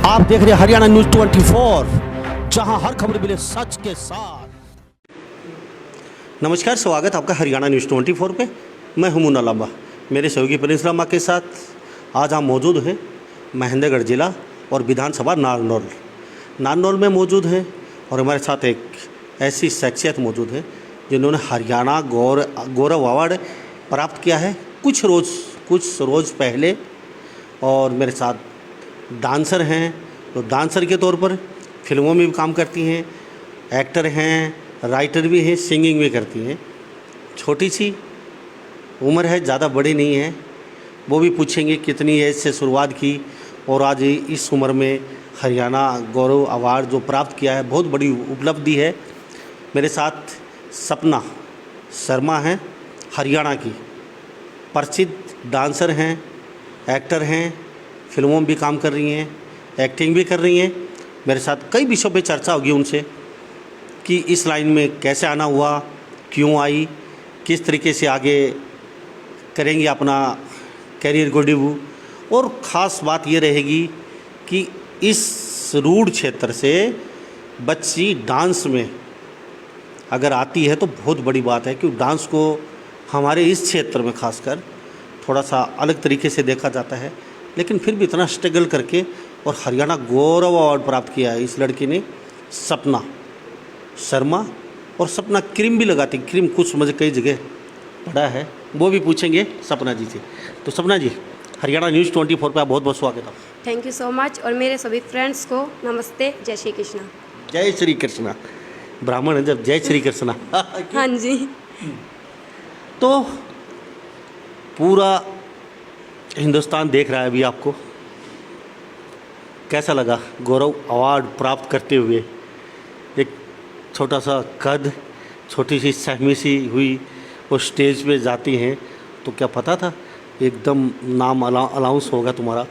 आप देख रहे हैं हरियाणा न्यूज 24, जहां हर खबर मिले सच के साथ। नमस्कार, स्वागत आपका हरियाणा न्यूज 24 पे। मैं हूं मुन्ना लांबा, मेरे सहयोगी प्रिंस लांबा के साथ आज हम मौजूद हैं महेंद्रगढ़ जिला और विधानसभा नारनौल में मौजूद हैं। और हमारे साथ एक ऐसी शख्सियत मौजूद है जिन्होंने हरियाणा गौरव अवार्ड प्राप्त किया है कुछ रोज़ पहले। और मेरे साथ डांसर हैं, तो डांसर के तौर पर फिल्मों में भी काम करती हैं, एक्टर हैं, राइटर भी हैं, सिंगिंग भी करती हैं। छोटी सी उम्र है, ज़्यादा बड़ी नहीं है। वो भी पूछेंगे कितनी एज से शुरुआत की और आज इस उम्र में हरियाणा गौरव अवार्ड जो प्राप्त किया है, बहुत बड़ी उपलब्धि है। मेरे साथ सपना शर्मा हैं, हरियाणा की प्रसिद्ध डांसर हैं, एक्टर हैं, फिल्मों में भी काम कर रही हैं, एक्टिंग भी कर रही हैं। मेरे साथ कई विषयों पे चर्चा होगी उनसे कि इस लाइन में कैसे आना हुआ, क्यों आई, किस तरीके से आगे करेंगी अपना करियर को डेब्यू। और ख़ास बात ये रहेगी कि इस रूढ़ क्षेत्र से बच्ची डांस में अगर आती है तो बहुत बड़ी बात है, क्योंकि डांस को हमारे इस क्षेत्र में खासकर थोड़ा सा अलग तरीके से देखा जाता है। लेकिन फिर भी इतना स्ट्रगल करके और हरियाणा गौरव अवार्ड प्राप्त किया है इस लड़की ने, सपना शर्मा। और सपना क्रीम भी लगाती, क्रीम कुछ मुझे कई जगह पड़ा है, वो भी पूछेंगे सपना जी से। तो सपना जी, हरियाणा न्यूज़ 24 पे आप बहुत बहुत स्वागत है। Thank you so much. और मेरे सभी फ्रेंड्स को नमस्ते, जय श्री कृष्णा। जय श्री कृष्णा। ब्राह्मण है जब जय श्री कृष्णा। हाँ जी। तो पूरा हिंदुस्तान देख रहा है अभी आपको, कैसा लगा गौरव अवार्ड प्राप्त करते हुए? एक छोटा सा कद, छोटी सी सहमी सी हुई, वो स्टेज पे जाती हैं तो क्या पता था एकदम नाम अलाउंस होगा तुम्हारा,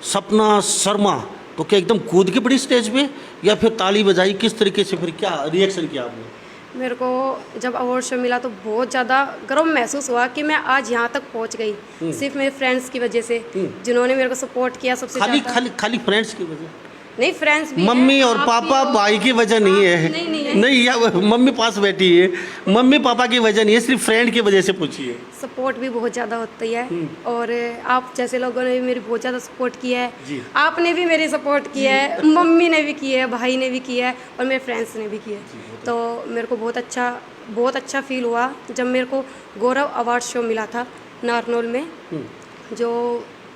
सपना शर्मा। तो क्या एकदम कूद के पड़ी स्टेज पे या फिर ताली बजाई, किस तरीके से, फिर क्या रिएक्शन किया आपने? मेरे को जब अवार्ड शो मिला तो बहुत ज़्यादा गर्व महसूस हुआ कि मैं आज यहाँ तक पहुँच गई सिर्फ मेरे फ्रेंड्स की वजह से, जिन्होंने मेरे को सपोर्ट किया सबसे ज़्यादा। खाली फ्रेंड्स की वजह? नहीं, फ्रेंड्स भी मम्मी और पापा भाई की वजह नहीं है। नहीं या मम्मी पास बैठी है, मम्मी पापा की वजह नहीं है, सिर्फ फ्रेंड की वजह से पूछिए। सपोर्ट भी बहुत ज़्यादा होती है और आप जैसे लोगों ने भी मेरी बहुत ज़्यादा सपोर्ट किया है। आपने भी मेरी सपोर्ट किया है, मम्मी ने भी किया है, भाई ने भी किया है और मेरे फ्रेंड्स ने भी किया है। तो मेरे को बहुत अच्छा फील हुआ जब मेरे को गौरव अवार्ड शो मिला था नारनौल में, जो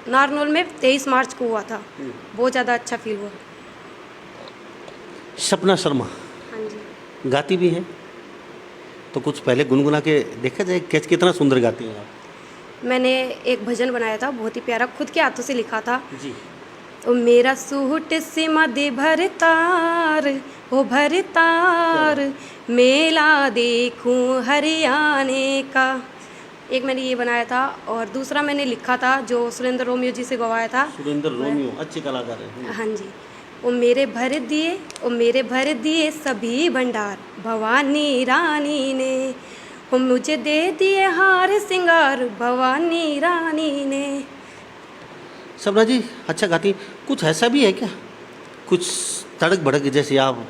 नारनौल में 23 मार्च को हुआ था। बहुत ज़्यादा अच्छा फील हुआ। सपना शर्मा हाँ जी, गाती भी हैं, तो कुछ पहले गुनगुना के देखा जाए, कैसे कितना सुंदर गाती हैं आप? मैंने एक भजन बनाया था बहुत ही प्यारा, खुद के हाथों से लिखा था। जी। ओ मेरा सूट सिमा दे भरतार, ओ भरतार, मेला देखूं हरियाणे का। एक मैंने ये बनाया था और दूसरा मैंने लिखा था जो सुरेंद्र रोमियो जी से गवाया था। सुरेंद्र रोमियो अच्छे कलाकार हैं। हाँ जी। ओ मेरे भर दिए सभी भंडार, भवानी रानी ने, ओ मुझे दे दिए हार सिंगार, भवानी रानी ने। सपना जी अच्छा गाती, कुछ ऐसा भी है क्या, कुछ तड़क भड़क जैसे आप,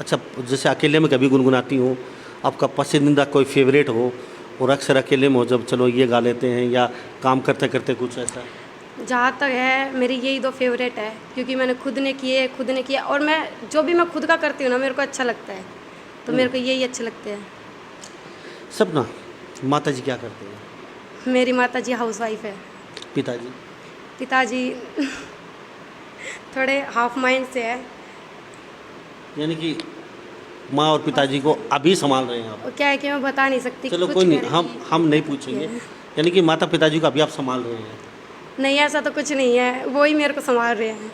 अच्छा जैसे अकेले में कभी गुनगुनाती हो, आपका पसंदीदा कोई फेवरेट हो और अक्सर अकेले में हो जब चलो ये गा लेते हैं, या काम करते करते कुछ ऐसा? जहाँ तक है मेरी यही दो फेवरेट है, क्योंकि मैंने खुद ने किया और मैं जो भी मैं खुद का करती हूँ ना मेरे को अच्छा लगता है, तो मेरे को यही अच्छे लगते हैं। सपना, माता जी क्या करते हैं? मेरी माता जी हाउसवाइफ है। पिताजी? पिताजी थोड़े हाफ माइंड से है। यानी कि माँ और पिताजी को अभी संभाल रहे हैं आप? और क्या है कि मैं बता नहीं सकती। चलो कोई नहीं, हम नहीं पूछेंगे। यानी कि माता पिताजी को अभी आप संभाल रहे हैं? नहीं, ऐसा तो कुछ नहीं है, वो ही मेरे को संभाल रहे हैं।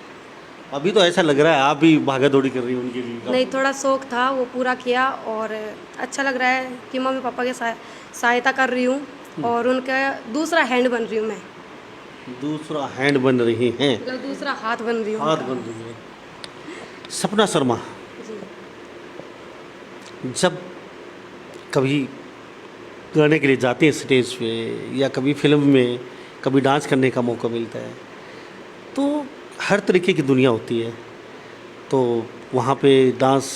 अभी तो ऐसा लग रहा है आप भी भागा दौड़ी कर रही हैं उनके लिए। नहीं, थोड़ा शौक था वो पूरा किया और अच्छा लग रहा है कि मम्मी पापा के सहायता कर रही हूँ और उनका दूसरा हैंड बन रही हूँ मैं। दूसरा हैंड बन रही हैं, मतलब दूसरा हाथ बन रही हूँ। हाथ बन रही है। सपना शर्मा जी। जब कभी गाने के लिए जाते हैं स्टेज पे या कभी फिल्म में कभी डांस करने का मौका मिलता है, तो हर तरीके की दुनिया होती है, तो वहाँ पे डांस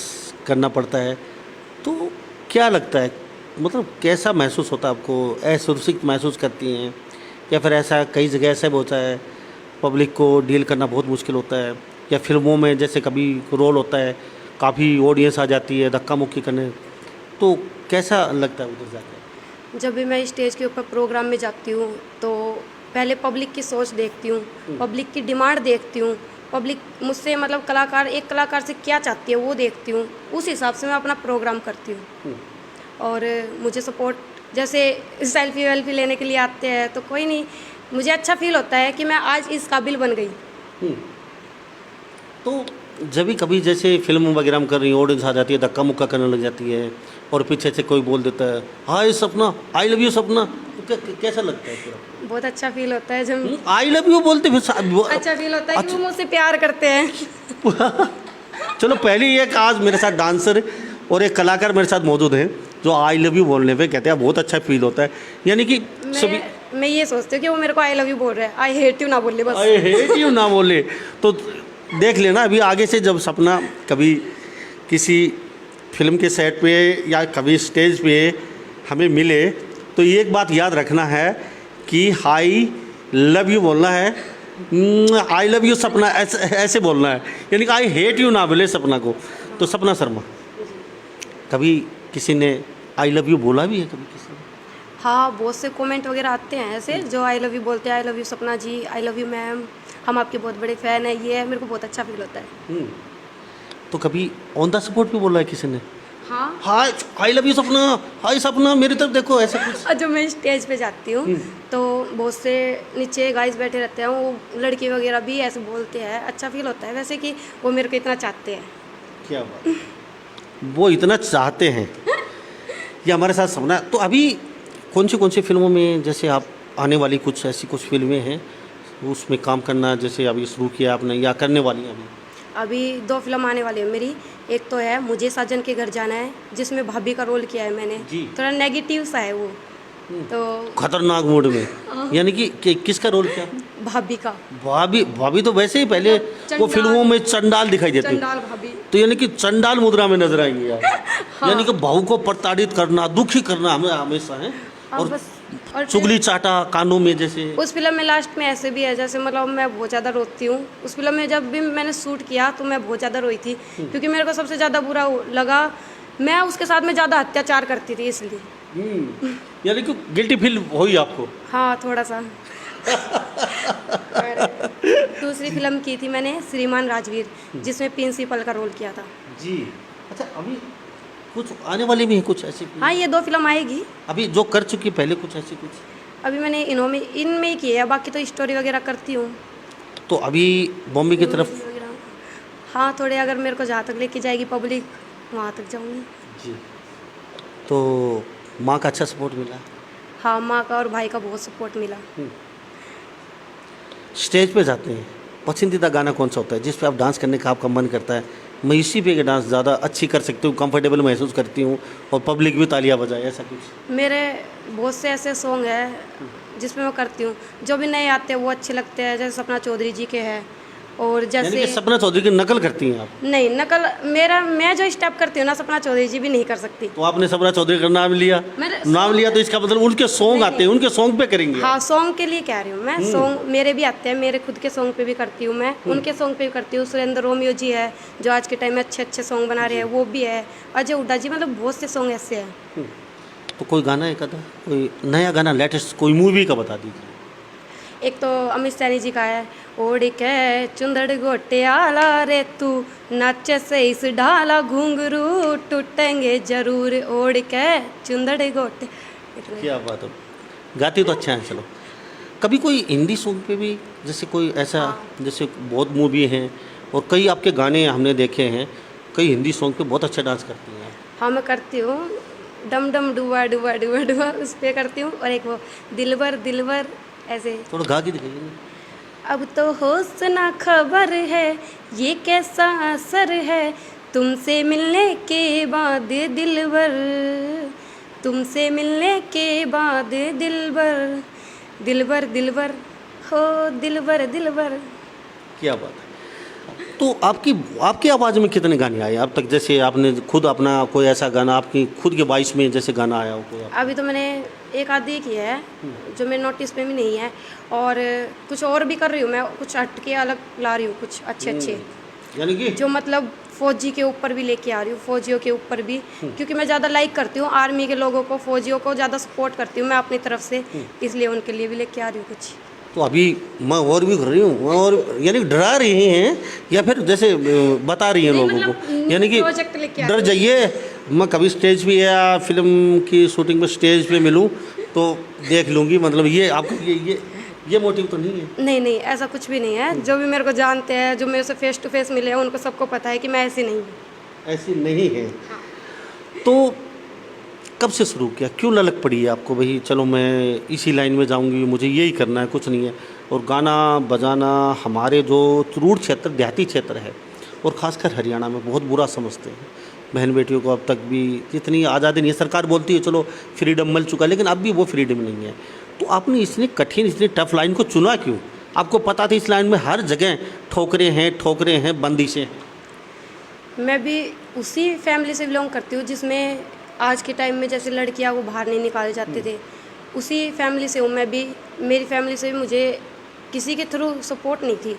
करना पड़ता है, तो क्या लगता है, मतलब कैसा महसूस होता है आपको? असुरक्षित महसूस करती हैं या फिर ऐसा कई जगह ऐसा भी होता है पब्लिक को डील करना बहुत मुश्किल होता है, या फिल्मों में जैसे कभी रोल होता है काफ़ी ऑडियंस आ जाती है धक्का मुक्की करने, तो कैसा लगता है उधर जाकर? जब भी मैं स्टेज के ऊपर प्रोग्राम में जाती हूँ तो पहले पब्लिक की सोच देखती हूँ, पब्लिक की डिमांड देखती हूँ, पब्लिक मुझसे मतलब एक कलाकार से क्या चाहती है वो देखती हूँ, उस हिसाब से मैं अपना प्रोग्राम करती हूँ। और मुझे सपोर्ट जैसे सेल्फी वेल्फी लेने के लिए आते हैं तो कोई नहीं, मुझे अच्छा फील होता है कि मैं आज इस काबिल बन गई। तो जब भी कभी जैसे फिल्म वगैरह में कर रही ऑडियंस आ जाती है धक्का मुक्का करने लग जाती है और पीछे से कोई बोल देता है हाय सपना, आई लव यू सपना, तो कैसा लगता है पूरा? बहुत अच्छा फील होता है जब आई लव यू बोलते फिर अच्छा फील होता है कि वो मुझसे प्यार करते हैं। चलो पहले एक आज मेरे साथ डांसर और एक कलाकार मेरे साथ मौजूद हैं जो आई लव यू बोलने पे कहते हैं बहुत अच्छा फील होता है, यानी कि सभी मैं ये सोचती हूँ कि वो मेरे को आई लव यू बोल रहे हैं, आई हेट यू ना बोले बस। आई हेट यू ना बोले तो देख लेना अभी आगे से जब सपना कभी किसी फिल्म के सेट पे या कभी स्टेज पे हमें मिले तो एक बात याद रखना है कि आई लव यू बोलना है, आई लव यू सपना ऐसे बोलना है, यानी कि आई हेट यू ना बोले सपना को। तो सपना शर्मा कभी किसी ने आई लव यू बोला भी है कभी किसी ने? हाँ, बहुत से कमेंट वगैरह आते हैं ऐसे जो आई लव यू बोलते हैं, आई लव यू सपना जी, आई लव यू मैम, हम आपके बहुत बड़े फ़ैन हैं, ये है, मेरे को बहुत अच्छा फील होता है। तो कभी ऑन द स्पॉट भी बोला है किसी ने हाँ, हाय आई लव यू सपना, हाय सपना मेरी तरफ देखो, ऐसा कुछ? और जब मैं स्टेज पे जाती हूँ तो बहुत से नीचे गाइस बैठे रहते हैं, वो लड़के वगैरह भी ऐसे बोलते हैं, अच्छा फील होता है वैसे कि वो मेरे को इतना चाहते हैं। क्या बात, वो इतना चाहते हैं ये हमारे साथ सपना। तो अभी कौन सी फिल्मों में जैसे आप आने वाली कुछ ऐसी कुछ फिल्में हैं उसमें काम करना जैसे अभी शुरू किया आपने या करने वाली हैं? अभी 2 फिल्म आने वाली है मेरी, एक तो है मुझे साजन के घर जाना है जिसमें भाभी का रोल किया है मैंने, थोड़ा नेगेटिव सा है वो, तो खतरनाक मूड में, यानी कि किसका रोल किया? भाभी का। भाभी तो वैसे ही पहले वो फिल्मों में चंडाल दिखाई देती चंडाल भाभी, तो यानी कि चंडाल मुद्रा में नजर आएंगी यार। हाँ। यानी कि बहू को प्रताड़ित करना दुखी करना हमें हमेशा है, और चुगली चाटा कानों में जैसे। उस फिल्म में लास्ट में ऐसे भी है जैसे मतलब मैं बहुत ज़्यादा रोती हूँ। उस फिल्म में जब भी मैंने शूट किया तो मैं बहुत ज़्यादा रोई थी क्योंकि मेरे को सबसे ज़्यादा बुरा लगा, मैं उसके साथ में ज़्यादा अत्याचार करती थी इसलिए। यानी कि गिल्टी फील हुई आपको? हाँ, थोड़ा सा। दूसरी फिल्म की थी मैंने श्रीमान राजवीर जिसमें प्रिंसिपल का रोल किया था जी। अच्छा, अभी कुछ आने वाली भी है कुछ ऐसी? हाँ, ये 2 फिल्म आएगी अभी जो कर चुकी पहले कुछ ऐसी कुछ? अभी मैंने इनमें ही की है, बाकी तो स्टोरी वगैरह करती हूँ। तो अभी बॉम्बे की तरफ? हाँ, थोड़े अगर मेरे को जहाँ तक लेके जाएगी पब्लिक वहाँ तक जाऊँगी जी। तो माँ का अच्छा सपोर्ट मिला? हाँ, माँ का और भाई का बहुत सपोर्ट मिला। स्टेज पे जाते हैं, पसंदीदा गाना कौन सा होता है जिस पे आप डांस करने का आपका मन करता है मैं इसी पे डांस ज़्यादा अच्छी कर सकती हूँ, कंफर्टेबल महसूस करती हूँ और पब्लिक भी तालियां बजाए, ऐसा कुछ? मेरे बहुत से ऐसे सॉन्ग हैं जिसमें मैं करती हूँ, जो भी नए आते हैं वो अच्छे लगते हैं, जैसे सपना चौधरी जी के हैं। और यानी जैसे कि सपना चौधरी की नकल करती हैं आप? नहीं, नकल मैं जो स्टेप करती हूँ ना सपना चौधरी जी भी नहीं कर सकती। तो आपने सपना चौधरी का नाम लिया तो इसका मतलब उनके सॉन्ग आते हैं, उनके सॉन्ग पे करेंगे? हाँ, सॉन्ग के लिए कह रही हूँ मैं, सॉन्ग मेरे भी आते हैं, मेरे खुद के सॉन्ग पे भी करती हूँ मैं, उनके सॉन्ग पे भी करती हूँ। सुरेंद्र रोमियो जी है जो आज के टाइम में अच्छे अच्छे सॉन्ग बना रहे हैं, वो भी है। अजय हुड्डा जी, मतलब बहुत से सॉन्ग ऐसे हैं। तो कोई गाना एक आधा कोई नया गाना लेटेस्ट कोई मूवी का बता दीजिए। एक तो अमित सैनी जी का है, ओढ़ के चुंदड़ गोटे आला रे तू नाचे से इस ढाला घुंघरू टूटेंगे जरूर, ओढ़ के चुंदड़ गोटे। क्या बात है, गाती तो अच्छा है। चलो, कभी कोई हिंदी सॉन्ग पे भी जैसे कोई ऐसा जैसे बहुत मूवी हैं और कई आपके गाने हमने देखे हैं, कई हिंदी सॉन्ग पे बहुत अच्छा डांस करती हैं? हाँ, मैं करती हूँ, डम डम डुआ डुआ डुआ डुआ उस पर करती हूँ, और एक वो दिलबर दिलबर ऐसे थोड़ा गा के दिखाइए। अब तो होश ना खबर है ये कैसा असर है, तुमसे मिलने के बाद दिलबर, तुमसे मिलने के बाद दिलबर, दिलबर दिलबर हो दिलबर दिलबर। क्या बात है। तो आपकी आवाज़ में कितने गाने आए अब तक? जैसे आपने खुद अपना कोई ऐसा गाना आपकी खुद के वॉइस में जैसे गाना आया हो कोई अभी तो मैंने एक आधी किया है जो मेरे नोटिस पे भी नहीं है, और कुछ और भी कर रही हूँ मैं, कुछ हटके अलग ला रही हूँ, कुछ अच्छे यानी कि जो मतलब फौजी के ऊपर भी लेके आ रही हूँ, फौजियों के ऊपर भी, क्योंकि मैं ज़्यादा लाइक करती हूँ आर्मी के लोगों को, फौजियों को ज़्यादा सपोर्ट करती हूँ मैं अपनी तरफ से, इसलिए उनके लिए भी लेके आ रही हूँ कुछ। तो अभी मैं और भी कर रही हूँ और यानी कि डरा रही हैं या फिर जैसे बता रही हैं नहीं, लोगों मतलब को, यानी कि प्रोजेक्ट लेके आ डर रही जाइए मैं कभी स्टेज पे या फिल्म की शूटिंग में स्टेज पे मिलूँ तो देख लूँगी, मतलब ये आपको ये मोटिव तो नहीं है? नहीं, ऐसा कुछ भी नहीं है। जो भी मेरे को जानते हैं, जो मेरे से फेस टू फेस मिले हैं, उनको सबको पता है कि मैं ऐसी नहीं हूँ। ऐसी नहीं है। तो कब से शुरू किया, क्यों ललक पड़ी है आपको भाई चलो मैं इसी लाइन में जाऊंगी, मुझे यही करना है, कुछ नहीं है? और गाना बजाना हमारे जो रूढ़ क्षेत्र देहाती क्षेत्र है और ख़ासकर हरियाणा में बहुत बुरा समझते हैं। बहन बेटियों को अब तक भी इतनी आज़ादी नहीं है, सरकार बोलती है चलो फ्रीडम मिल चुका है, लेकिन अब भी वो फ्रीडम नहीं है। तो आपने इतनी कठिन इतनी टफ लाइन को चुना क्यों? आपको पता था इस लाइन में हर जगह ठोकरें हैं बंदिशें हैं। मैं भी उसी फैमिली से बिलोंग करती हूँ जिसमें आज के टाइम में जैसे लड़कियाँ को बाहर नहीं निकाले जाते थे, उसी फैमिली से हूँ मैं भी। मेरी फैमिली से भी मुझे किसी के थ्रू सपोर्ट नहीं थी,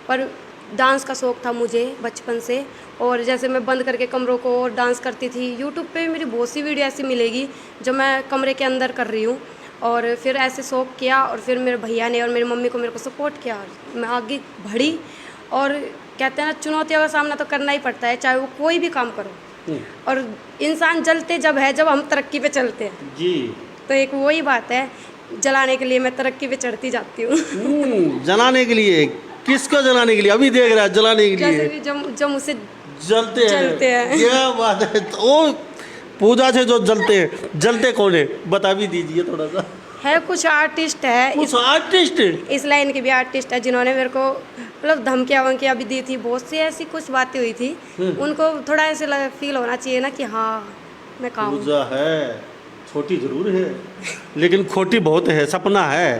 पर डांस का शौक़ था मुझे बचपन से, और जैसे मैं बंद करके कमरों को और डांस करती थी। यूट्यूब पे मेरी बहुत सी वीडियो ऐसी मिलेगी जो मैं कमरे के अंदर कर रही हूँ, और फिर ऐसे शौक़ किया, और फिर मेरे भैया ने और मेरी मम्मी को मेरे को सपोर्ट किया, मैं आगे बढ़ी। और कहते हैं ना, चुनौतियों का सामना तो करना ही पड़ता है, चाहे वो कोई भी काम करो। और इंसान जलते जब हम तरक्की पे चलते हैं जी। तो एक वही बात है, जलाने के लिए मैं तरक्की पे चढ़ती जाती हूँ। जलाने के लिए? किसको जलाने के लिए? अभी देख रहा है जलाने के लिए जैसे भी जो मुझसे जलते हैं। क्या बात है। तो वो पूजा से जो जलते कौन है, बता भी दीजिए थोड़ा सा। है कुछ आर्टिस्ट है, कुछ आर्टिस्ट इस लाइन के भी आर्टिस्ट है जिन्होंने मेरे को मतलब धमकियाँ वमकियाँ भी दी थी, बहुत सी ऐसी कुछ बातें हुई थी। उनको थोड़ा ऐसे फील होना चाहिए ना कि हाँ मैं काम पूजा है, छोटी जरूर है लेकिन खोटी बहुत है, सपना है।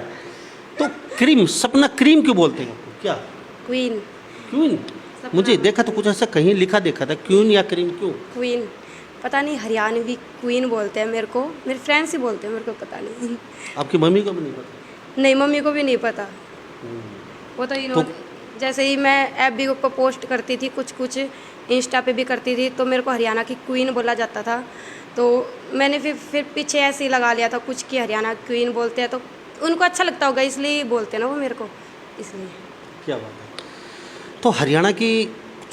तो क्रीम, सपना क्रीम क्यों बोलते हैं आपको? क्या क्वीन? मुझे देखा तो कुछ ऐसा कहीं लिखा देखा था, क्वीन या क्रीम क्यों? क्वीन, पता नहीं, हरियाणवी क्वीन बोलते हैं मेरे को, मेरे फ्रेंड्स ही बोलते हैं, मेरे को पता नहीं। आपकी मम्मी को भी नहीं पता? नहीं, मम्मी को भी नहीं पता। वो तो इन्होंने जैसे ही मैं एफबी को पोस्ट करती थी, कुछ इंस्टा पे भी करती थी, तो मेरे को हरियाणा की क्वीन बोला जाता था। तो मैंने फिर पीछे ऐसे ही लगा लिया था कुछ कि हरियाणा क्वीन बोलते हैं, तो उनको अच्छा लगता होगा इसलिए बोलते हैं ना वो मेरे को, इसलिए। क्या बात है। तो हरियाणा की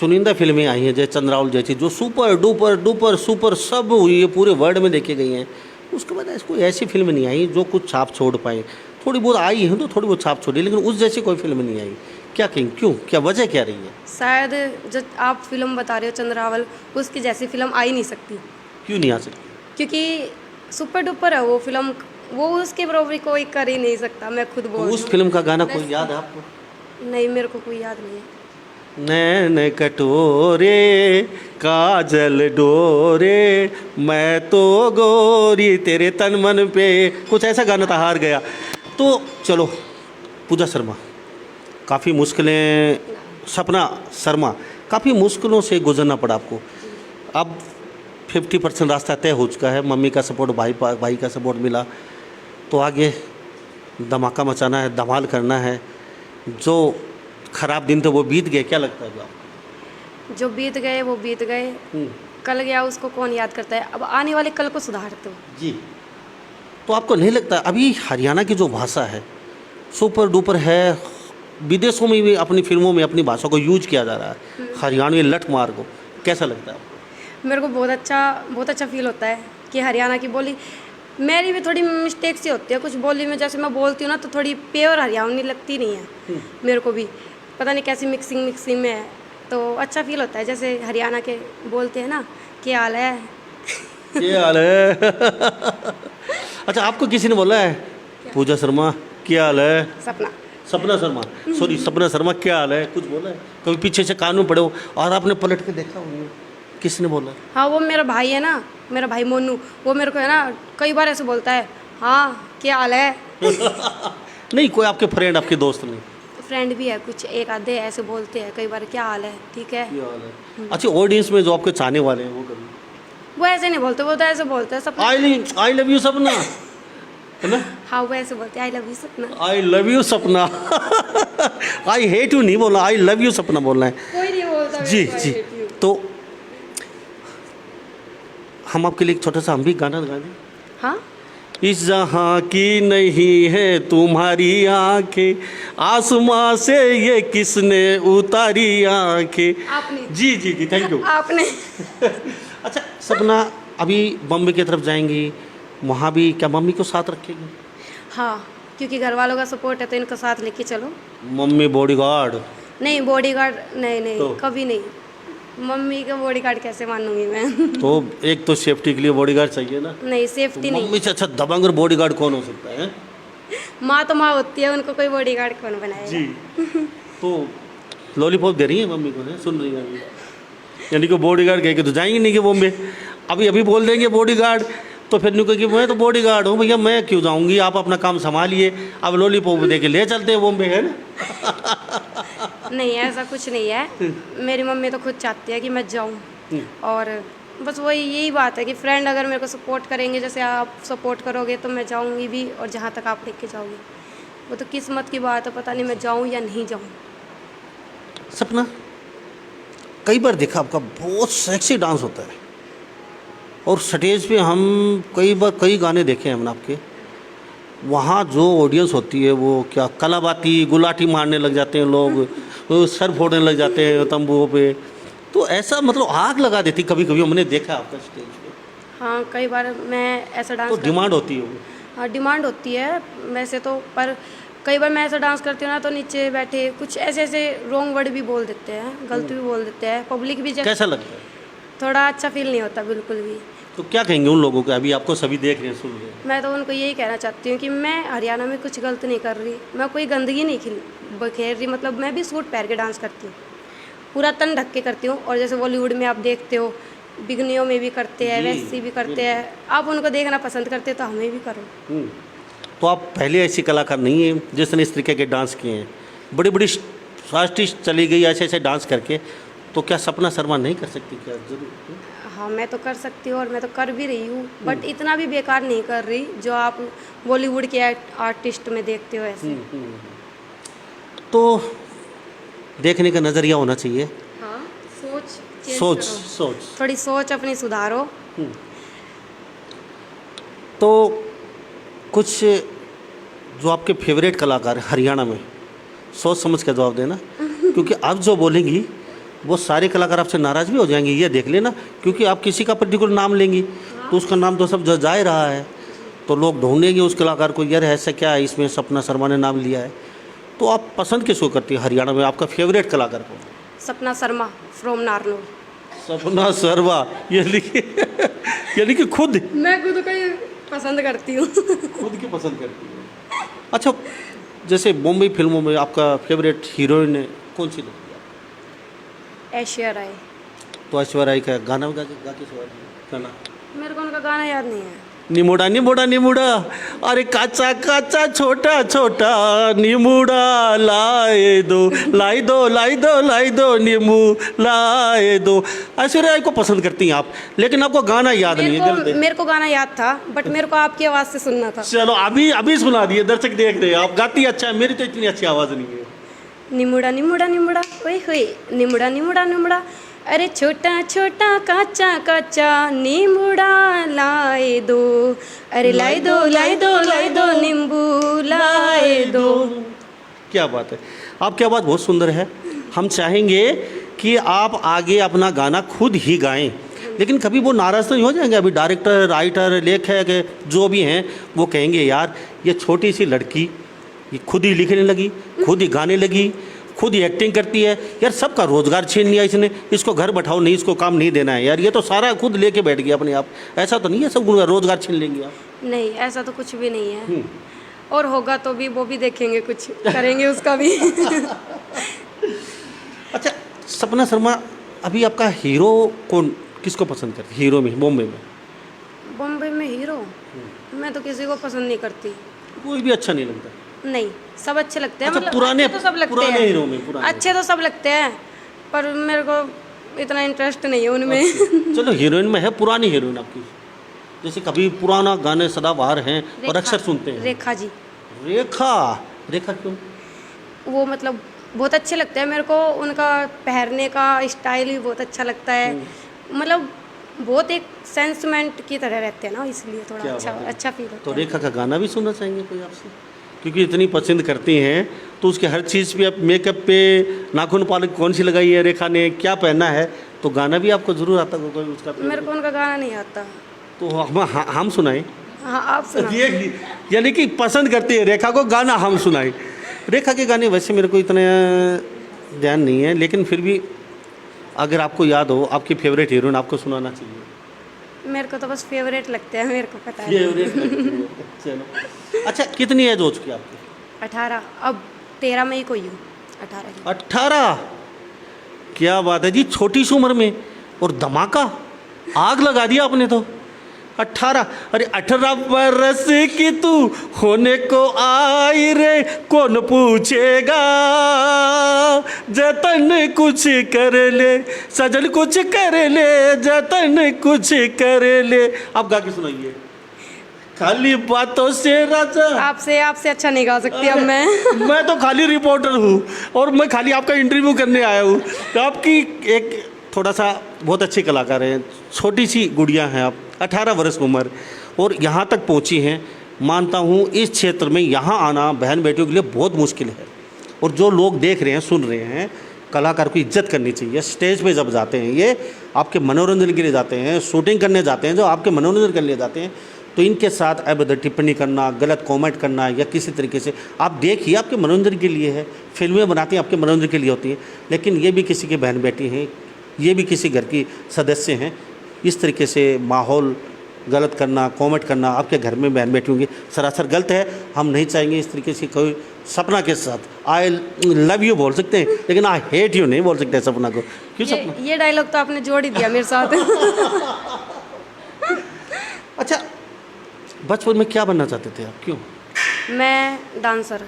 चुनिंदा फिल्में आई हैं जैसे चंद्रावल जैसी, जो सुपर डुपर सुपर सब हुई है, पूरे वर्ल्ड में देखी गई हैं। उसके बाद कोई ऐसी फिल्म नहीं आई जो कुछ छाप छोड़ पाए। थोड़ी बहुत आई हैं तो थोड़ी बहुत छाप छोड़ी, लेकिन उस जैसी कोई फिल्म नहीं आई। क्या कहें, क्यों, क्या वजह क्या रही है? शायद जो आप फिल्म बता रहे हो चंद्रावल, उसकी जैसी फिल्म आ ही नहीं सकती। क्यों नहीं आ सकती? क्योंकि सुपर डुपर है वो फिल्म, वो उसके बराबरी कोई कर ही नहीं सकता, मैं खुद बोल रही हूँ। उस फिल्म का गाना कोई याद है आपको? नहीं, मेरे को कोई याद नहीं है। नैन कटोरे काजल डोरे, मैं तो गोरी तेरे तन मन पे, कुछ ऐसा गाना था, हार गया। तो चलो, पूजा शर्मा काफ़ी मुश्किलें, सपना शर्मा काफ़ी मुश्किलों से गुजरना पड़ा आपको। अब 50% रास्ता तय हो चुका है, मम्मी का सपोर्ट, भाई का सपोर्ट मिला, तो आगे धमाका मचाना है, धमाल करना है। जो खराब दिन थे वो बीत गए, क्या लगता है जो आपको? जो बीत गए वो बीत गए, कल गया उसको कौन याद करता है, अब आने वाले कल को सुधारते हो। जी। तो आपको नहीं लगता अभी हरियाणा की जो भाषा है सुपर डुपर है, विदेशों में भी अपनी फिल्मों में अपनी भाषा को यूज किया जा रहा है, हरियाणवी लठ मार को, कैसा लगता है आपको? मेरे को बहुत अच्छा फील होता है कि हरियाणा की बोली, मेरी भी थोड़ी मिस्टेक सी होती है कुछ बोली में, जैसे मैं बोलती हूँ ना तो थोड़ी प्योर हरियाणवी लगती नहीं है मेरे को भी, पता नहीं कैसी मिक्सिंग में है, तो अच्छा फील होता है। जैसे हरियाणा के बोलते हैं ना, क्या हाल है, क्या हाल है। अच्छा, आपको किसी ने बोला है पूजा शर्मा क्या हाल है? सपना शर्मा, सॉरी सपना शर्मा क्या हाल है, कुछ बोला है? कभी पीछे से कान में पड़े हो और आपने पलट के देखा हो, किसने बोला? हाँ, वो मेरा भाई है ना, मेरा भाई मोनू, वो मेरे को है ना कई बार ऐसे बोलता है, हाँ क्या हाल है। नहीं, कोई आपके फ्रेंड, आपके दोस्त नहीं? फ्रेंड भी है, कुछ एक आधे ऐसे बोलते हैं कई बार क्या हाल है, ठीक है। अच्छा, ऑडियंस में जो आपके चाहने वाले हैं वो कभी वो ऐसे नहीं बोलते, वो तो ऐसे बोलते हैं सपना। आई लव यू सपना, है ना? हाँ वो ऐसे बोलते हैं आई लव यू सपना। आई लव यू सपना। आई हेट यू नहीं बोलना, आई लव यू सपना बोलना है। कोई नहीं बोलता जी मेरे को, I जी। hate you। तो हम आपके लिए एक छोटा सा हम भी गाना गा दें। हाँ इस जहाँ की नहीं है तुम्हारी आंखें, आसमां से ये किसने उतारी आंखें। आपने। जी जी जी, थैंक यू। आपने। अच्छा सपना, अभी बॉम्बे की तरफ जाएंगी, वहाँ भी क्या मम्मी को साथ रखेंगे? हाँ क्योंकि घर वालों का सपोर्ट है तो इनको साथ लेके चलो। Mummy bodyguard? नहीं बॉडीगार्ड नहीं नहीं तो? कभी नहीं, मम्मी का बॉडीगार्ड कैसे मानूंगी मैं। तो एक तो सेफ्टी के लिए बॉडीगार्ड चाहिए ना। नहीं सेफ्टी नहीं, मम्मी से अच्छा दबंग और बॉडीगार्ड कौन हो सकता है? माँ तो माँ होती है, उनको कोई बॉडीगार्ड कौन बनाएगा। जी। तो लॉलीपॉप दे रही है मम्मी को, है सुन रही है अभी? यानी कि बॉडीगार्ड कह के तो जाएंगे नहीं कि बॉम्बे, अभी अभी बोल देंगे बॉडीगार्ड तो फिर नहीं कहेगी मैं तो बॉडीगार्ड हूँ भैया, मैं क्यों जाऊँगी, आप अपना काम संभालिए, अब लॉलीपॉप दे के ले चलते हैं बॉम्बे, है ना? नहीं ऐसा कुछ नहीं है, मेरी मम्मी तो खुद चाहती है कि मैं जाऊं, और बस वही यही बात है कि फ्रेंड अगर मेरे को सपोर्ट करेंगे जैसे आप सपोर्ट करोगे तो मैं जाऊंगी भी, और जहाँ तक आप लेके जाओगे वो तो किस्मत की बात है, पता नहीं मैं जाऊं या नहीं जाऊं। सपना, कई बार देखा आपका बहुत सेक्सी डांस होता है, और स्टेज पे हम कई गाने देखे हैं हमने आपके, वहाँ जो ऑडियंस होती है वो क्या कलाबाती गुलाटी मारने लग जाते हैं लोग, वो सर फोड़ने लग जाते हैं तंबुओं पे, तो ऐसा मतलब आग लगा देती कभी कभी हमने देखा आपका स्टेज पे। हाँ कई बार मैं ऐसा डांस तो डिमांड होती है वो? हाँ डिमांड होती है वैसे तो, पर कई बार मैं ऐसा डांस करती हूँ ना तो नीचे बैठे कुछ ऐसे ऐसे रॉन्ग वर्ड भी बोल देते हैं, गलत भी बोल देते हैं, पब्लिक भी कैसा लगता है? थोड़ा अच्छा फील नहीं होता बिल्कुल भी। तो क्या कहेंगे उन लोगों को, अभी आपको सभी देख रहे हैं सुन रहे हैं? मैं तो उनको यही कहना चाहती हूँ कि मैं हरियाणा में कुछ गलत नहीं कर रही, मैं कोई गंदगी नहीं बखेर रही, मतलब मैं भी सूट पहन के डांस करती हूँ, पूरा तन ढक के करती हूँ, और जैसे बॉलीवुड में आप देखते हो बिगनियों में भी करते हैं, वैसी भी करते हैं, आप उनको देखना पसंद करते हो तो हमें भी करो। तो आप पहले ऐसी कलाकार नहीं है जिसने इस तरीके के डांस किए हैं, बड़ी बड़ी आर्टिस्ट चली गई ऐसे ऐसे डांस करके, तो क्या सपना शर्मा नहीं कर सकती क्या? जरूर। हाँ मैं तो कर सकती हूँ और मैं तो कर भी रही हूँ, बट इतना भी बेकार नहीं कर रही जो आप बॉलीवुड के आर्टिस्ट में देखते हो ऐसे। तो देखने का नज़रिया होना चाहिए। हाँ सोच सोच करो। सोच थोड़ी सोच अपनी सुधारो। तो कुछ जो आपके फेवरेट कलाकार हैं हरियाणा में, सोच समझ के जवाब देना, क्योंकि आप जो बोलेंगी वो सारे कलाकार आपसे नाराज़ भी हो जाएंगे, ये देख लेना, क्योंकि आप किसी का पर्टिकुलर नाम लेंगी तो उसका नाम तो सब जा ही रहा है, तो लोग ढूंढेंगे उस कलाकार को, यार ऐसा क्या है इसमें सपना शर्मा ने नाम लिया है। तो आप पसंद किसको करती है हरियाणा में, आपका फेवरेट कलाकार कौन? सपना शर्मा फ्रॉम नारनौल। सपना शर्मा, ये लिखी खुद मैं खुद को ही पसंद करती हूँ। खुद की पसंद करती है। अच्छा, जैसे बॉम्बे फिल्मों में आपका फेवरेट हीरोइन कौन सी लगती है? ऐश्वर्या राय। तो ऐश्वर्या राय का गाना गा के गाना मेरे को उनका गाना याद नहीं है। निमुड़ा निमुड़ा निमुड़ा, अरे काचा काचा छोटा छोटा निमुड़ा लाए दो लाई दो लाई दो लाई दो नींबू लाए दो। ऐश्वर्या राय को पसंद करती हैं आप, लेकिन आपको गाना याद नहीं है। मेरे को गाना याद था, बट मेरे को आपकी आवाज़ से सुनना था। चलो अभी सुना दिए, दर्शक देख रहे हैं, आप गाती अच्छा है, मेरी तो इतनी अच्छी आवाज़ नहीं है। निमुड़ा निमुड़ा निमुड़ा ओए होए निमुड़ा निमुड़ा निमुड़ा, अरे छोटा छोटा काचा काचा नींबूड़ा लाए दो, अरे लाई दो लाई दो लाई दो नींबू लाए दो। क्या बात है, आपकी आवाज़ बहुत सुंदर है। हम चाहेंगे कि आप आगे अपना गाना खुद ही गाएं, लेकिन कभी वो नाराज़ तो नहीं हो जाएंगे? अभी डायरेक्टर राइटर लेखक जो भी हैं वो कहेंगे यार ये छोटी सी लड़की ये खुद ही लिखने लगी, खुद ही गाने लगी, खुद ही एक्टिंग करती है, यार सबका रोज़गार छीन लिया इसने, इसको घर बैठाओ नहीं, इसको काम नहीं देना है, यार ये तो सारा खुद लेके बैठ गया अपने आप। ऐसा तो नहीं है सब रोज़गार छीन लेंगे आप? नहीं ऐसा तो कुछ भी नहीं है, और होगा तो भी वो भी देखेंगे, कुछ करेंगे उसका भी। अच्छा सपना शर्मा, अभी आपका हीरो कौन, किसको पसंद करती हीरो में बॉम्बे में? बॉम्बे में हीरो मैं तो किसी को पसंद नहीं करती। कोई भी अच्छा नहीं लगता? नहीं, सब अच्छे लगते हैं। अच्छा, मतलब पुराने अच्छे तो सब लगते पुराने हैं, हीरो में पुराने अच्छे तो सब लगते हैं, पर मेरे को इतना इंटरेस्ट नहीं है उनमें। चलो हीरोइन में है, पुरानी हीरोइन आपकी जैसे कभी पुराना गाने सदाबहार हैं और अक्सर सुनते हैं। रेखा जी, रेखा। रेखा क्यों? वो मतलब बहुत अच्छे लगते हैं मेरे को, उनका पहनने का स्टाइल भी बहुत अच्छा लगता है। मतलब बहुत एक सेंसमेंट की तरह रहते हैं ना, इसलिए थोड़ा क्या अच्छा बात है। अच्छा फील होता तो है। रेखा का गाना भी सुनना चाहेंगे कोई आपसे, क्योंकि इतनी पसंद करती हैं तो उसके हर चीज़ पे आप मेकअप पे नाखून पालिश कौन सी लगाई है रेखा ने, क्या पहना है, तो गाना भी आपको ज़रूर आता होगा कोई उसका। मेरे को उनका गाना नहीं आता। तो हम सुनाएं। हाँ, आप सुना। यानी कि पसंद करती है रेखा को, गाना हम सुनाएं। रेखा के गाने वैसे मेरे को इतना ध्यान नहीं है, लेकिन फिर भी अगर आपको याद हो आपकी फेवरेट हीरोइन आपको सुनाना चाहिए। मेरे को तो बस फेवरेट लगते हैं, मेरे को पता है। फेवरेट लगती है। चलो अच्छा, कितनी एज हो चुकी है आपकी? 18, अब 13 मई को ही हूँ 18 की। 18। क्या बात है जी, छोटी सी उम्र में और धमाका, आग लगा दिया आपने तो। 18, अरे 18 बरस की तू होने को आई रे, कौन पूछेगा, जतन कुछ कर ले सजन, कुछ कर ले जतन कुछ कर ले। आप गा के सुनाइए। खाली बातों से राजा, आपसे अच्छा नहीं गा सकती अब मैं। मैं तो खाली रिपोर्टर हूँ और मैं खाली आपका इंटरव्यू करने आया हूँ। तो आपकी एक थोड़ा सा बहुत अच्छी कलाकार हैं, छोटी सी गुड़िया हैं आप, 18 वर्ष उम्र और यहाँ तक पहुँची हैं। मानता हूँ इस क्षेत्र में यहाँ आना बहन बेटियों के लिए बहुत मुश्किल है, और जो लोग देख रहे हैं सुन रहे हैं, कलाकार को इज्जत करनी चाहिए। स्टेज पे जब जाते हैं, ये आपके मनोरंजन के लिए जाते हैं, शूटिंग करने जाते हैं, जो आपके मनोरंजन के लिए जाते हैं, तो इनके साथ अभद्र टिप्पणी करना, गलत कमेंट करना या किसी तरीके से, आप देखिए आपके मनोरंजन के लिए है, फिल्में बनाती हैं आपके मनोरंजन के लिए होती हैं, लेकिन ये भी किसी की बहन बेटी हैं, ये भी किसी घर की सदस्य हैं। इस तरीके से माहौल गलत करना, कमेंट करना आपके घर में बहन बेटी होंगी, सरासर गलत है। हम नहीं चाहेंगे इस तरीके से कोई सपना के साथ आई लव यू बोल सकते हैं, लेकिन आई हेट यू नहीं बोल सकते सपना को। क्यों सपना? ये डायलॉग तो आपने जोड़ ही दिया मेरे साथ। अच्छा, बचपन में क्या बनना चाहते थे आप, क्यों? मैं डांसर,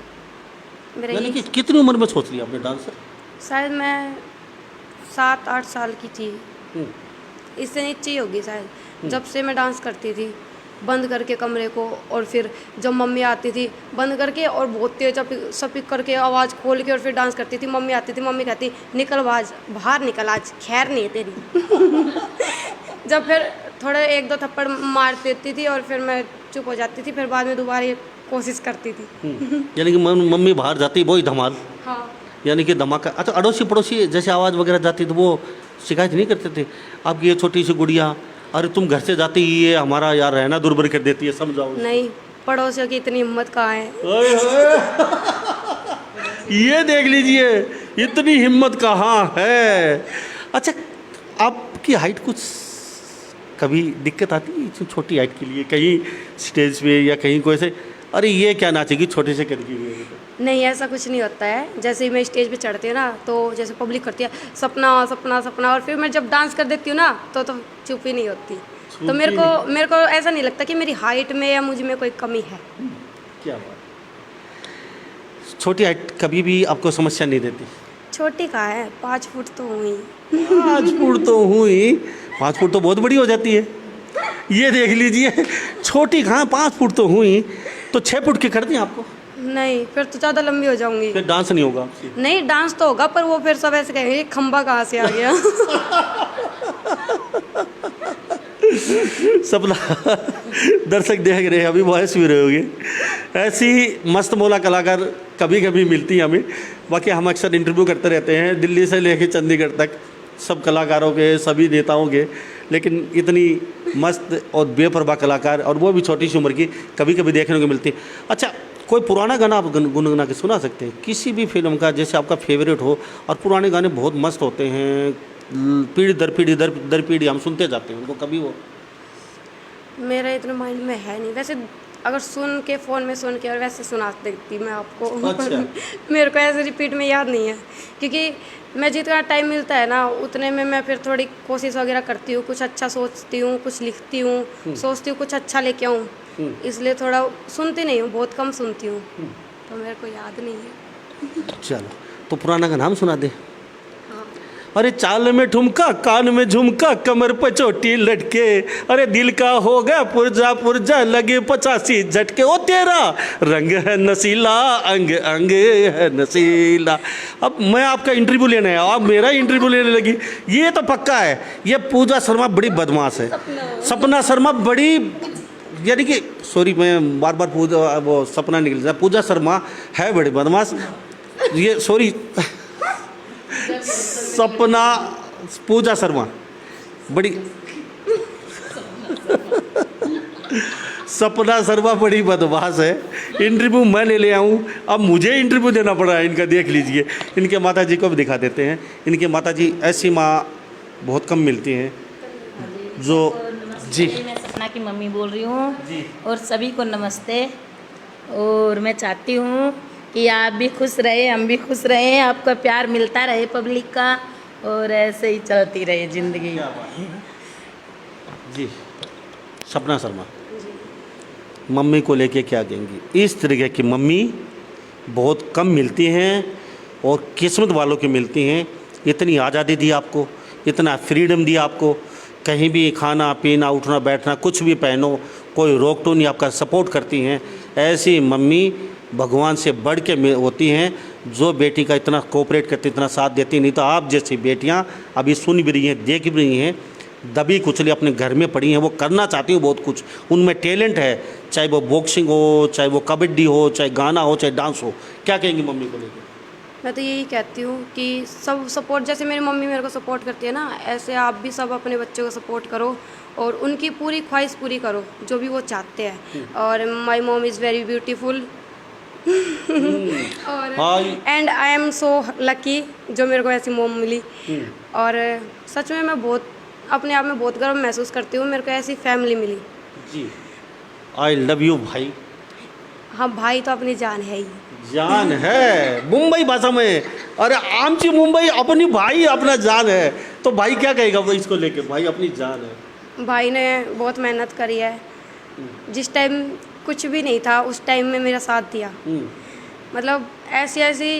मेरा यानी कि ये कितनी उम्र में सोच लिया आपने डांसर? शायद मैं 7-8 साल की थी, हम्म, इससे नीचे ही होगी शायद। जब से मैं डांस करती थी बंद करके कमरे को, और फिर जब मम्मी आती थी बंद करके और बहुत तेज सपिक करके आवाज़ खोल के और फिर डांस करती थी। मम्मी आती थी, मम्मी कहती निकल बाहर निकल, आज खैर नहीं है तेरी। जब फिर थोड़े 1-2 थप्पड़ मार देती थी और फिर मैं चुप हो जाती थी, फिर बाद में दोबारा ये कोशिश करती थी। यानी कि मम्मी बाहर जाती वही धमाल, हाँ, यानी कि धमाका। अच्छा, अड़ोसी पड़ोसी जैसे आवाज़ वगैरह जाती तो वो शिकायत नहीं करते थे आपकी ये छोटी सी गुड़िया, अरे तुम घर से जाती ये हमारा यार रहना दुर्बर कर देती है, समझाओ। नहीं, पड़ोसियों की इतनी हिम्मत कहाँ है। ओए होए। ये देख लीजिए इतनी हिम्मत कहाँ है। अच्छा, आपकी हाइट कुछ कभी दिक्कत आती है इतनी छोटी हाइट के लिए, कहीं स्टेज पे या कहीं कोई से, अरे ये क्या नाचेगी छोटे से करके? नहीं, ऐसा कुछ नहीं होता है। जैसे ही मैं स्टेज पे चढ़ती हूँ ना, तो जैसे पब्लिक करती है सपना सपना सपना, और फिर मैं जब डांस कर देती हूँ ना तो चुप ही नहीं होती। तो मेरे को ऐसा नहीं लगता कि मेरी हाइट में या मुझ में कोई कमी है। क्या बात, छोटी हाइट कभी भी आपको समस्या नहीं देती? छोटी कहाँ है, 5 फुट तो हुई। 5 फुट तो हुई, 5 फुट तो बहुत बड़ी हो जाती है। ये देख लीजिए छोटी कहाँ, 5 फुट तो हुई, तो 6 फुट की कर दी आपको? नहीं, फिर तो ज़्यादा लंबी हो जाऊंगी। फिर डांस नहीं होगा आपसे? नहीं, डांस तो होगा, पर वो फिर सब ऐसे कहेंगे खंबा कहाँ से आ गया। सपना दर्शक देख रहे हैं, अभी बहस भी रहे होंगे। ऐसी मस्त मौला कलाकार कभी कभी मिलती है हमें। बाकी हम अक्सर इंटरव्यू करते रहते हैं दिल्ली से लेकर चंडीगढ़ तक, सब कलाकारों के, सभी नेताओं के, लेकिन इतनी मस्त और बेपरवाह कलाकार, और वो भी छोटी सी उम्र की, कभी कभी देखने को मिलती है। अच्छा, कोई पुराना गाना आप गुनगुना के सुना सकते हैं किसी भी फिल्म का, जैसे आपका फेवरेट हो? और पुराने गाने बहुत मस्त होते हैं, पीढ़ी दर पीढ़ी हम सुनते जाते हैं उनको, कभी वो? मेरा इतना माइंड में है नहीं वैसे, अगर सुन के फ़ोन में सुन के और वैसे सुना देती मैं आपको। अच्छा। मेरे को ऐसे रिपीट में याद नहीं है, क्योंकि मैं जितना टाइम मिलता है ना उतने में मैं फिर थोड़ी कोशिश वगैरह करती हूँ, कुछ अच्छा सोचती हूँ, कुछ लिखती हूँ, सोचती हूँ कुछ अच्छा लेके आऊँ, इसलिए थोड़ा सुनती नहीं हूँ, बहुत कम सुनती हूँ। तो मेरे को याद नहीं है। चलो तो पुराना का नाम सुना दे। हाँ। अरे चाल में ठुमका, कान में झुमका, कमर पे चोटी लटके, अरे दिल का हो गया पुर्जा पुर्जा, लगे 85 झटके, ओ तेरा रंग है नसीला, अंग अंग है नसीला। अब मैं आपका इंटरव्यू लेने आया, आप मेरा इंटरव्यू लेने लगी, ये तो पक्का है। ये पूजा शर्मा बड़ी बदमाश है, सपना शर्मा बड़ी, यानी कि सॉरी मैं बार बार पूजा वो सपना निकल जाए, पूजा शर्मा है बड़ी बदमाश, ये सॉरी सपना पूजा शर्मा बड़ी सपना शर्मा बड़ी बदमाश है। इंटरव्यू मैं ले आऊँ, अब मुझे इंटरव्यू देना पड़ा है इनका। देख लीजिए, इनके माता जी को भी दिखा देते हैं। इनके माता जी ऐसी माँ बहुत कम मिलती हैं जो जी। मैं सपना की मम्मी बोल रही हूँ जी। और सभी को नमस्ते। और मैं चाहती हूँ कि आप भी खुश रहे, हम भी खुश रहें, आपका प्यार मिलता रहे पब्लिक का, और ऐसे ही चलती रहे ज़िंदगी। जी सपना शर्मा मम्मी को लेके क्या कहेंगी? इस तरीके की मम्मी बहुत कम मिलती हैं और किस्मत वालों की मिलती हैं। इतनी आज़ादी दी आपको, इतना फ्रीडम दिया आपको, कहीं भी खाना पीना उठना बैठना कुछ भी पहनो, कोई रोक टोक नहीं, आपका सपोर्ट करती हैं। ऐसी मम्मी भगवान से बढ़ के होती हैं, जो बेटी का इतना कोऑपरेट करती, इतना साथ देती। नहीं तो आप जैसी बेटियां अभी सुन भी रही हैं, देख भी रही हैं, दबी कुचली अपने घर में पड़ी हैं। वो करना चाहती हो बहुत कुछ, उनमें टैलेंट है, चाहे वो बॉक्सिंग हो, चाहे वो कबड्डी हो, चाहे गाना हो, चाहे डांस हो। क्या कहेंगी मम्मी को लेकर? मैं तो यही कहती हूँ कि सब सपोर्ट, जैसे मेरी मम्मी मेरे को सपोर्ट करती है ना, ऐसे आप भी सब अपने बच्चों को सपोर्ट करो और उनकी पूरी ख्वाहिश पूरी करो जो भी वो चाहते हैं। और my mom is very beautiful और and I am so lucky जो मेरे को ऐसी मॉम मिली। और सच में मैं बहुत अपने आप में बहुत गर्व महसूस करती हूँ, मेरे को ऐसी फैमिली मिली। जी आई लव यू भाई। हाँ भाई तो अपनी जान है ही, जान है मुंबई भाषा में। अरे आमची मुंबई अपनी भाई अपना जान है। तो भाई क्या कहेगा वो इसको लेके? भाई अपनी जान है। भाई ने बहुत मेहनत करी है, जिस टाइम कुछ भी नहीं था उस टाइम में मेरा साथ दिया। मतलब ऐसी ऐसी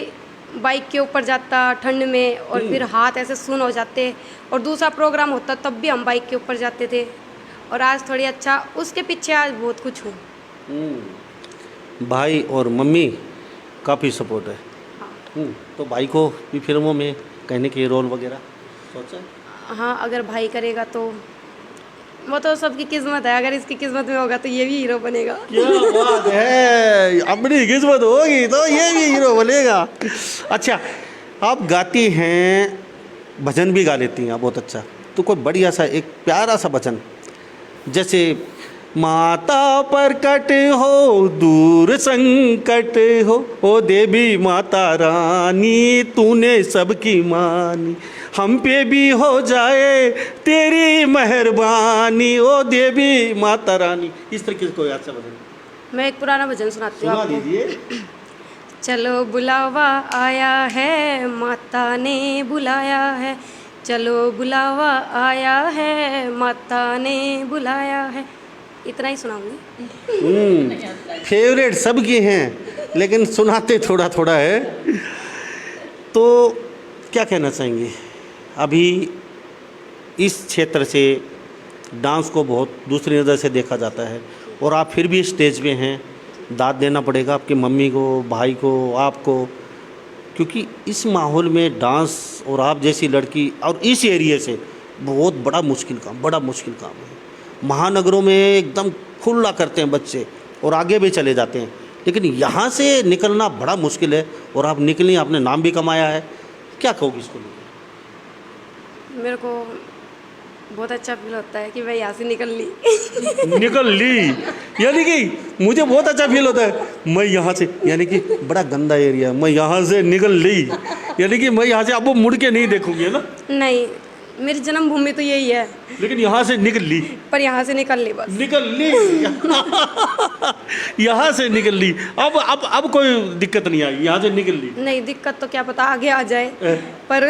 बाइक के ऊपर जाता ठंड में और फिर हाथ ऐसे सुन हो जाते, और दूसरा प्रोग्राम होता तब भी हम बाइक के ऊपर जाते थे। और आज थोड़ी अच्छा उसके पीछे आज बहुत कुछ हूँ। भाई और मम्मी काफ़ी सपोर्ट है। तो भाई को भी फिल्मों में कहने के रोल वगैरह सोचा? हाँ अगर भाई करेगा तो वो तो सबकी किस्मत है, अगर इसकी किस्मत में होगा तो ये भी हीरो बनेगा। क्या बात है, अपनी किस्मत होगी तो ये भी हीरो बनेगा। अच्छा आप गाती हैं, भजन भी गा लेती हैं आप, बहुत अच्छा। तो कोई बढ़िया सा एक प्यारा सा भजन, जैसे माता प्रकट हो दूर संकट हो, ओ देवी माता रानी तूने सबकी मानी, हम पे भी हो जाए तेरी मेहरबानी, ओ देवी माता रानी। इस तरीके से कोई अच्छा भजन मैं एक पुराना भजन सुनाती हूँ सुना आपको। दीजिए। चलो बुलावा आया है, माता ने बुलाया है, चलो बुलावा आया है, माता ने बुलाया है। इतना ही सुनाऊंगी। फेवरेट सबकी हैं लेकिन सुनाते थोड़ा थोड़ा है। तो क्या कहना चाहेंगे? अभी इस क्षेत्र से डांस को बहुत दूसरी नज़र से देखा जाता है और आप फिर भी स्टेज पे हैं। दाद देना पड़ेगा आपकी मम्मी को, भाई को, आपको, क्योंकि इस माहौल में डांस और आप जैसी लड़की और इस एरिया से बहुत बड़ा मुश्किल काम है। महानगरों में एकदम खुला करते हैं बच्चे और आगे भी चले जाते हैं, लेकिन यहाँ से निकलना बड़ा मुश्किल है और आप निकली, आपने नाम भी कमाया है। क्या कहोगे इसको लेकर? मेरे को बहुत अच्छा फील होता है कि मैं यहाँ से निकल ली। यानी कि मुझे बहुत अच्छा फील होता है मैं यहाँ से, यानी कि बड़ा गंदा एरिया, मैं यहाँ से निकल ली, यानी कि मैं यहाँ से अब मुड़ के नहीं देखूंगी, है ना? नहीं, मेरी जन्मभूमि तो यही है, लेकिन यहाँ से निकल ली, पर यहाँ से निकल ली, बस निकल ली। यहाँ से निकल ली। अब कोई दिक्कत नहीं आई, यहाँ से निकल ली। नहीं, दिक्कत तो क्या पता आगे आ जाए, पर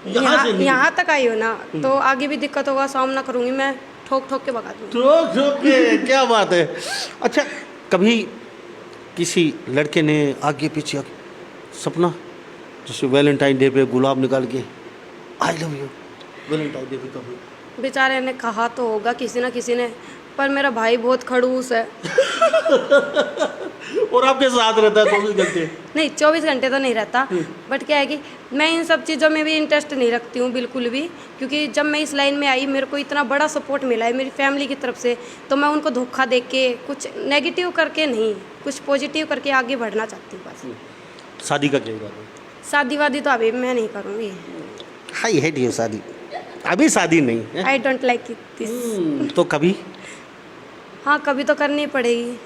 यहाँ तक आई हो ना तो आगे भी दिक्कतों का सामना करूँगी मैं, ठोक ठोक के भगा दूँगी। ठोक ठोक के, क्या बात है। अच्छा कभी किसी लड़के ने आगे पीछे सपना जैसे वैलेंटाइन डे पे गुलाब निकाल के आई लव यू वैलेंटाइन डे पे कभी बेचारे ने कहा तो होगा किसी ना किसी ने, पर मेरा भाई बहुत खड़ूस है। और आपके साथ रहता है 24 घंटे? नहीं, 24 घंटे तो नहीं रहता, बट क्या है कि मैं इन सब चीज़ों में भी इंटरेस्ट नहीं रखती हूँ बिल्कुल भी, क्योंकि जब मैं इस लाइन में आई मेरे को इतना बड़ा सपोर्ट मिला है मेरी फैमिली की तरफ से, तो मैं उनको धोखा दे के कुछ नेगेटिव करके नहीं, कुछ पॉजिटिव करके आगे बढ़ना चाहती हूँ बस। शादी का क्या इरादा है? शादी वादी तो अभी मैं नहीं करूँगी। हाई हेट यू शादी, अभी शादी नहीं है। I don't like it this. तो कभी? हाँ, कभी तो करनी पड़ेगी।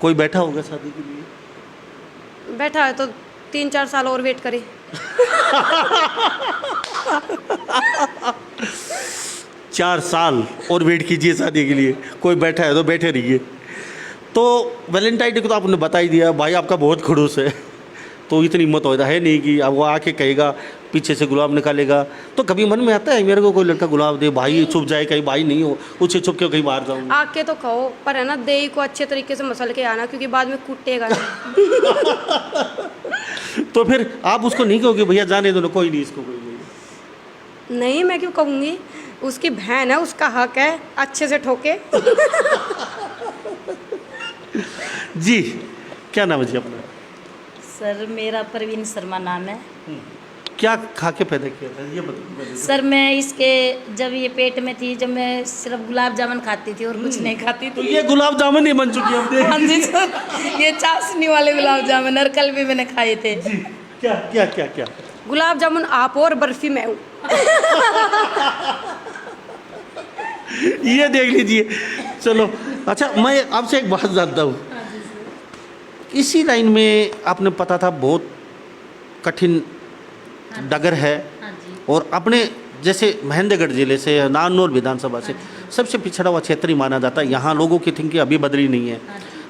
कोई बैठा होगा शादी के लिए? बैठा है तो 3-4 साल और वेट करे। 4 साल और वेट कीजिए शादी के लिए, कोई बैठा है तो बैठे रहिए। तो वैलेंटाइन डे को तो आपने बता ही दिया, भाई आपका बहुत खड़ूस है, तो इतनी हिम्मत होता है नहीं कि अब वो आके कहेगा पीछे से गुलाब निकालेगा। तो कभी मन में आता है मेरे को कोई लड़का गुलाब दे, भाई छुप जाए, कहीं भाई नहीं हो उसे छुप के कहीं बाहर जाऊँ? आके तो कहो, पर है ना दे को अच्छे तरीके से मसल के आना, क्योंकि बाद में कूटेगा ना। तो फिर आप उसको नहीं कहोगे भैया जाने दो ना, कोई नहीं इसको कोई नहीं? नहीं, मैं क्यों कहूँगी, उसकी बहन है, उसका हक है अच्छे से ठोके। जी, क्या नाम है जी अपना? सर मेरा परवीन शर्मा नाम है। क्या खा के पैदा किया था ये बताइए। सर मैं इसके जब ये पेट में थी, जब मैं सिर्फ गुलाब जामुन खाती थी और कुछ नहीं खाती तो थी। ये गुलाब जामुन ही बन चुकी है अब देख। हाँ जी सर, ये चाशनी वाले गुलाब जामुन, और कल भी मैंने खाए थे। जी, क्या क्या क्या क्या? गुलाब जामुन आप और बर्फी मैं हूँ। ये देख लीजिए। चलो अच्छा, मैं आपसे एक बात जानता हूँ, इसी लाइन में आपने पता था बहुत कठिन डगर है, और अपने जैसे महेंद्रगढ़ जिले से नारनौल विधानसभा से सबसे पिछड़ा हुआ क्षेत्र ही माना जाता है, यहाँ लोगों की थिंकिंग अभी बदली नहीं है।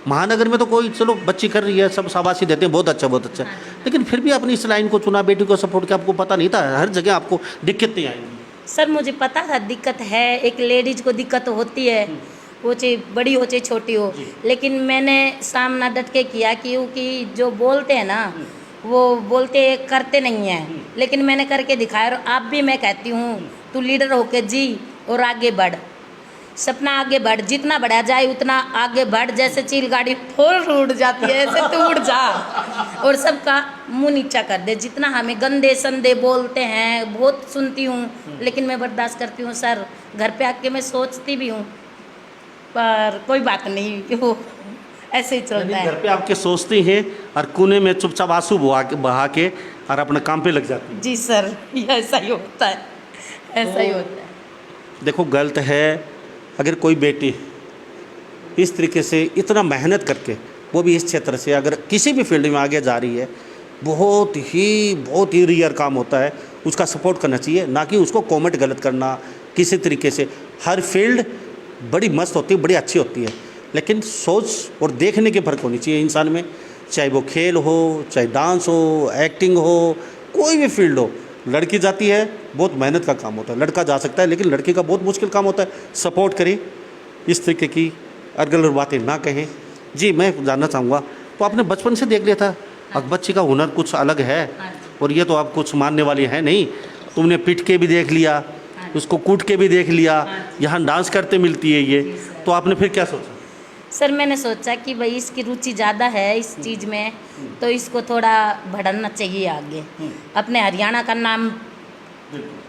महानगर में तो कोई चलो बच्ची कर रही है, सब शाबाशी देते हैं, बहुत अच्छा बहुत अच्छा, लेकिन फिर भी अपनी इस लाइन को चुना, बेटी को सपोर्ट किया, आपको पता नहीं था हर जगह आपको दिक्कतें आएंगी? सर मुझे पता था दिक्कत है, एक लेडीज को दिक्कत होती है, वो चाहे बड़ी हो चाहे छोटी हो, लेकिन मैंने सामना डट के किया, क्योंकि जो बोलते हैं ना वो बोलते करते नहीं हैं, लेकिन मैंने करके दिखाया। और आप भी मैं कहती हूँ तू लीडर होके जी और आगे बढ़, सपना आगे बढ़, जितना बढ़ा जाए उतना आगे बढ़। जैसे चील गाड़ी फोर उड़ जाती है ऐसे तू उड़ जा और सबका मुंह नीचा कर दे। जितना हमें गंदे संदे बोलते हैं बहुत सुनती हूँ, लेकिन मैं बर्दाश्त करती हूँ सर। घर पे आके मैं सोचती भी हूँ, पर कोई बात नहीं, वो ऐसे ही चलता है। घर पे आपके सोचती हैं और कोने में चुपचाप आंसू बहा के और अपने काम पे लग जाती हैं। जी सर, ये ऐसा ही होता है, ऐसा ही होता है। देखो गलत है अगर कोई बेटी इस तरीके से इतना मेहनत करके, वो भी इस क्षेत्र से अगर किसी भी फील्ड में आगे जा रही है, बहुत ही रियर काम होता है, उसका सपोर्ट करना चाहिए, ना कि उसको कमेंट गलत करना किसी तरीके से। हर फील्ड बड़ी मस्त होती है, बड़ी अच्छी होती है, लेकिन सोच और देखने के फ़र्क होनी चाहिए इंसान में, चाहे वो खेल हो, चाहे डांस हो, एक्टिंग हो, कोई भी फील्ड हो। लड़की जाती है बहुत मेहनत का काम होता है, लड़का जा सकता है लेकिन लड़की का बहुत मुश्किल काम होता है। सपोर्ट करें, इस तरीके की अगल बातें ना कहें। जी मैं जानना चाहूँगा, तो आपने बचपन से देख लिया था अब बच्ची का हुनर कुछ अलग है, और ये तो आप कुछ मानने वाली है नहीं, तुमने पिट के भी देख लिया, उसको कूट के भी देख लिया, यहाँ डांस करते मिलती है ये, तो आपने फिर क्या सोचा? सर मैंने सोचा कि भाई इसकी रुचि ज़्यादा है इस चीज़ में, तो इसको थोड़ा बढ़ाना चाहिए आगे, अपने हरियाणा का नाम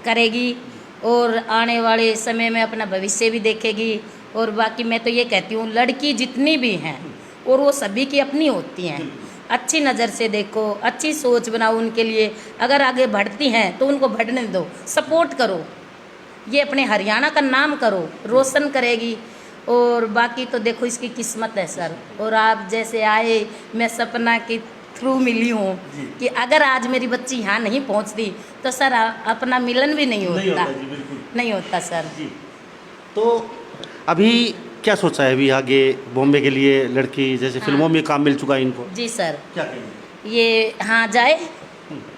करेगी और आने वाले समय में अपना भविष्य भी देखेगी। और बाकी मैं तो ये कहती हूँ लड़की जितनी भी हैं और वो सभी की अपनी होती हैं, अच्छी नज़र से देखो, अच्छी सोच बनाओ उनके लिए। अगर आगे बढ़ती हैं तो उनको बढ़ने दो, सपोर्ट करो, ये अपने हरियाणा का नाम करो, रोशन करेगी। और बाकी तो देखो इसकी किस्मत है सर, और आप जैसे आए, मैं सपना के थ्रू मिली हूँ कि अगर आज मेरी बच्ची यहाँ नहीं पहुँचती तो सर अपना मिलन भी नहीं होता, नहीं होता सर जी। तो अभी क्या सोचा है अभी आगे बॉम्बे के लिए? लड़की जैसे फिल्मों में काम मिल चुका है इनको। जी सर, क्या कहेंगे? ये हाँ जाए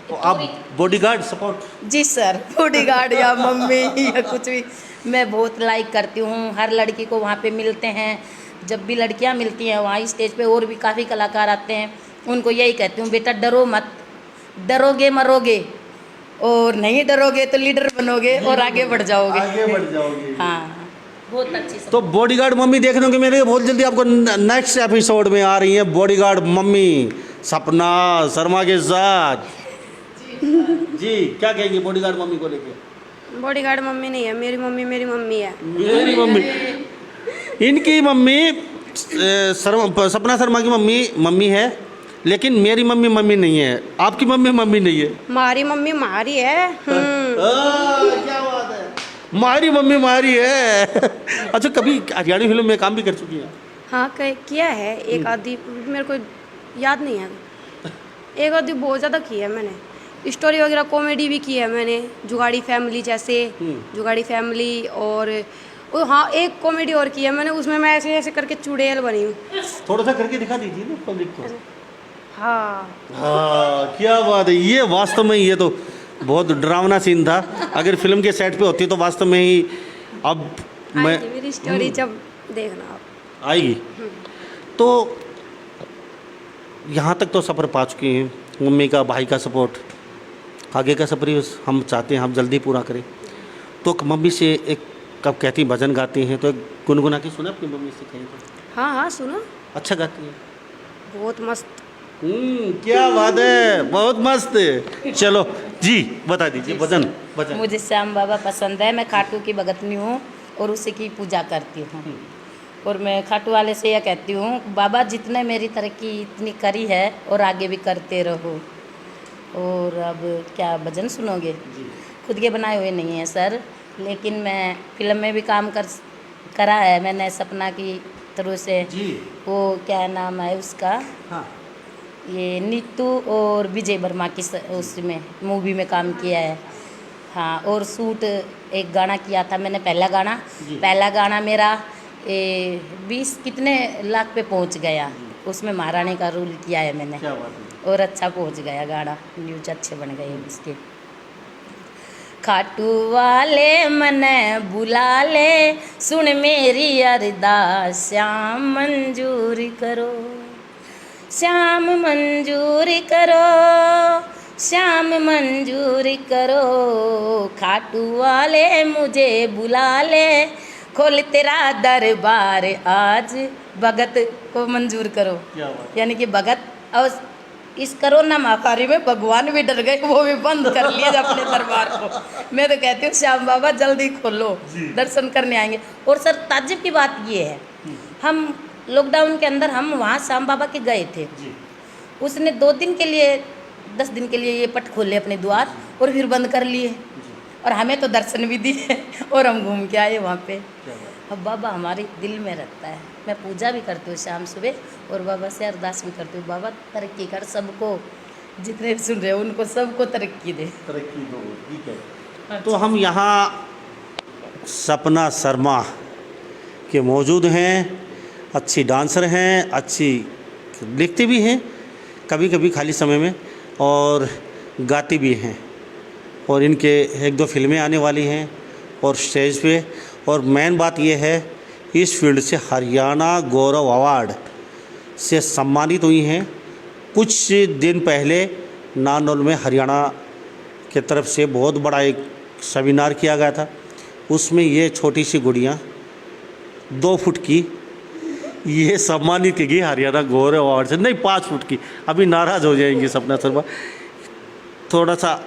तो आप बॉडीगार्ड सपोर्ट? जी सर, बॉडीगार्ड या मम्मी या कुछ भी, मैं बहुत लाइक करती हूँ। हर लड़की को वहाँ पे मिलते हैं जब भी लड़कियां मिलती हैं वहाँ स्टेज पे और भी काफ़ी कलाकार आते हैं, उनको यही कहती हूँ, बेटा डरो मत, डरोगे मरोगे, और नहीं डरोगे तो लीडर बनोगे और आगे बढ़ जाओगे। आगे बढ़ जाओगे। हाँ, बहुत अच्छी तो बॉडीगार्ड मम्मी देखने को मिलेगी बहुत जल्दी आपको, नेक्स्ट एपिसोड में आ रही है बॉडीगार्ड मम्मी सपना शर्मा के साथ। जी क्या कहेंगे बॉडीगार्ड मम्मी को लेके? बॉडीगार्ड मम्मी नहीं है, मेरी मम्मी है। मेरी मम्मी, इनकी मम्मी सपना शर्मा की मम्मी है, लेकिन मेरी मम्मी नहीं है। आपकी मम्मी नहीं है? हमारी मम्मी हमारी है। क्या बात है, मारी मम्मी मारी है। अच्छा, कभी हरियाणवी फिल्म में काम भी कर चुकी हैं? हाँ किया है, एक आधी मेरे को याद नहीं है, एक आधी बहुत ज़्यादा की है मैंने। स्टोरी वगैरह कॉमेडी भी की है मैंने, जुगाड़ी फैमिली जैसे, जुगाड़ी फैमिली, और हाँ एक कॉमेडी और की है मैंने, उसमें मैं ऐसे ऐसे करके चुड़ैल बनी हूँ। थोड़ा सा करके दिखा दीजिए ना पब्लिक को। हाँ क्या बात है, ये वास्तव में ये तो बहुत डरावना सीन था। अगर फिल्म के सेट पे होती तो वास्तव में ही अब मैं आएगी मेरी स्टोरी, जब देखना आप आएगी। तो यहाँ तक तो सफ़र पा चुकी हैं, मम्मी का भाई का सपोर्ट, आगे का सफ़र ही हम चाहते हैं हम जल्दी पूरा करें। तो मम्मी से एक कब कहती भजन गाती हैं तो एक गुनगुना के सुना अपनी मम्मी से कहीं तो? हाँ सुनो, अच्छा गाती है, बहुत मस्त। क्या बात है, बहुत मस्त। चलो जी बता दीजिए भजन। मुझे श्याम बाबा पसंद है, मैं खाटू की भगतनी हूँ और उसी की पूजा करती हूँ। और मैं खाटू वाले से यह कहती हूँ, बाबा जितने मेरी तरक्की इतनी करी है और आगे भी करते रहो। और अब क्या भजन सुनोगे? खुद के बनाए हुए नहीं हैं सर, लेकिन मैं फिल्म में भी काम करा है मैंने सपना की थ्रू से। वो क्या नाम है उसका? हाँ। ये नीतू और विजय वर्मा की उसमें मूवी में काम किया है। हाँ, और शूट एक गाना किया था मैंने, पहला गाना मेरा 20 कितने लाख पे पहुंच गया, उसमें महारानी का रोल किया है मैंने। क्या बात है। और अच्छा पहुंच गया गाना, न्यूज अच्छे बन गए उसके। खाटू वाले मने बुला ले, सुन मेरी अरदास, श्याम मंजूर करो, श्याम मंजूर करो, श्याम मंजूर करो। खाटू वाले मुझे बुला ले, खोल तेरा दरबार आज, भगत को मंजूर करो। यानी कि भगत, और इस कोरोना महामारी में भगवान भी डर गए, वो भी बंद कर लिए अपने दरबार को। मैं तो कहती हूँ श्याम बाबा जल्दी खोलो, दर्शन करने आएंगे। और सर ताज्जुब की बात ये है, हम लॉकडाउन के अंदर हम वहाँ श्याम बाबा के गए थे, उसने 2 दिन के लिए 10 दिन के लिए ये पट खोले अपने द्वार और फिर बंद कर लिए, और हमें तो दर्शन भी दिए और हम घूम के आए वहाँ पे। अब बाबा हमारे दिल में रहता है। मैं पूजा भी करती हूँ शाम सुबह, और बाबा से अरदास भी करती हूँ, बाबा तरक्की कर, सबको जितने सुन रहे हो उनको सबको तरक्की दे। तरक्की दो, ठीक है। तो हम यहाँ सपना शर्मा के मौजूद हैं, अच्छी डांसर हैं, अच्छी लिखती भी हैं कभी कभी खाली समय में, और गाती भी हैं, और इनके 1-2 फिल्में आने वाली हैं और स्टेज पे। और मेन बात ये है, इस फील्ड से हरियाणा गौरव अवार्ड से सम्मानित हुई हैं। कुछ दिन पहले नानौल में हरियाणा की तरफ से बहुत बड़ा एक सेमिनार किया गया था, उसमें ये छोटी सी गुड़िया 2 फुट की ये सम्मानित की गई हरियाणा गौरव अवार्ड से। नहीं 5 फुट की, अभी नाराज़ हो जाएंगे सपना शर्मा, थोड़ा सा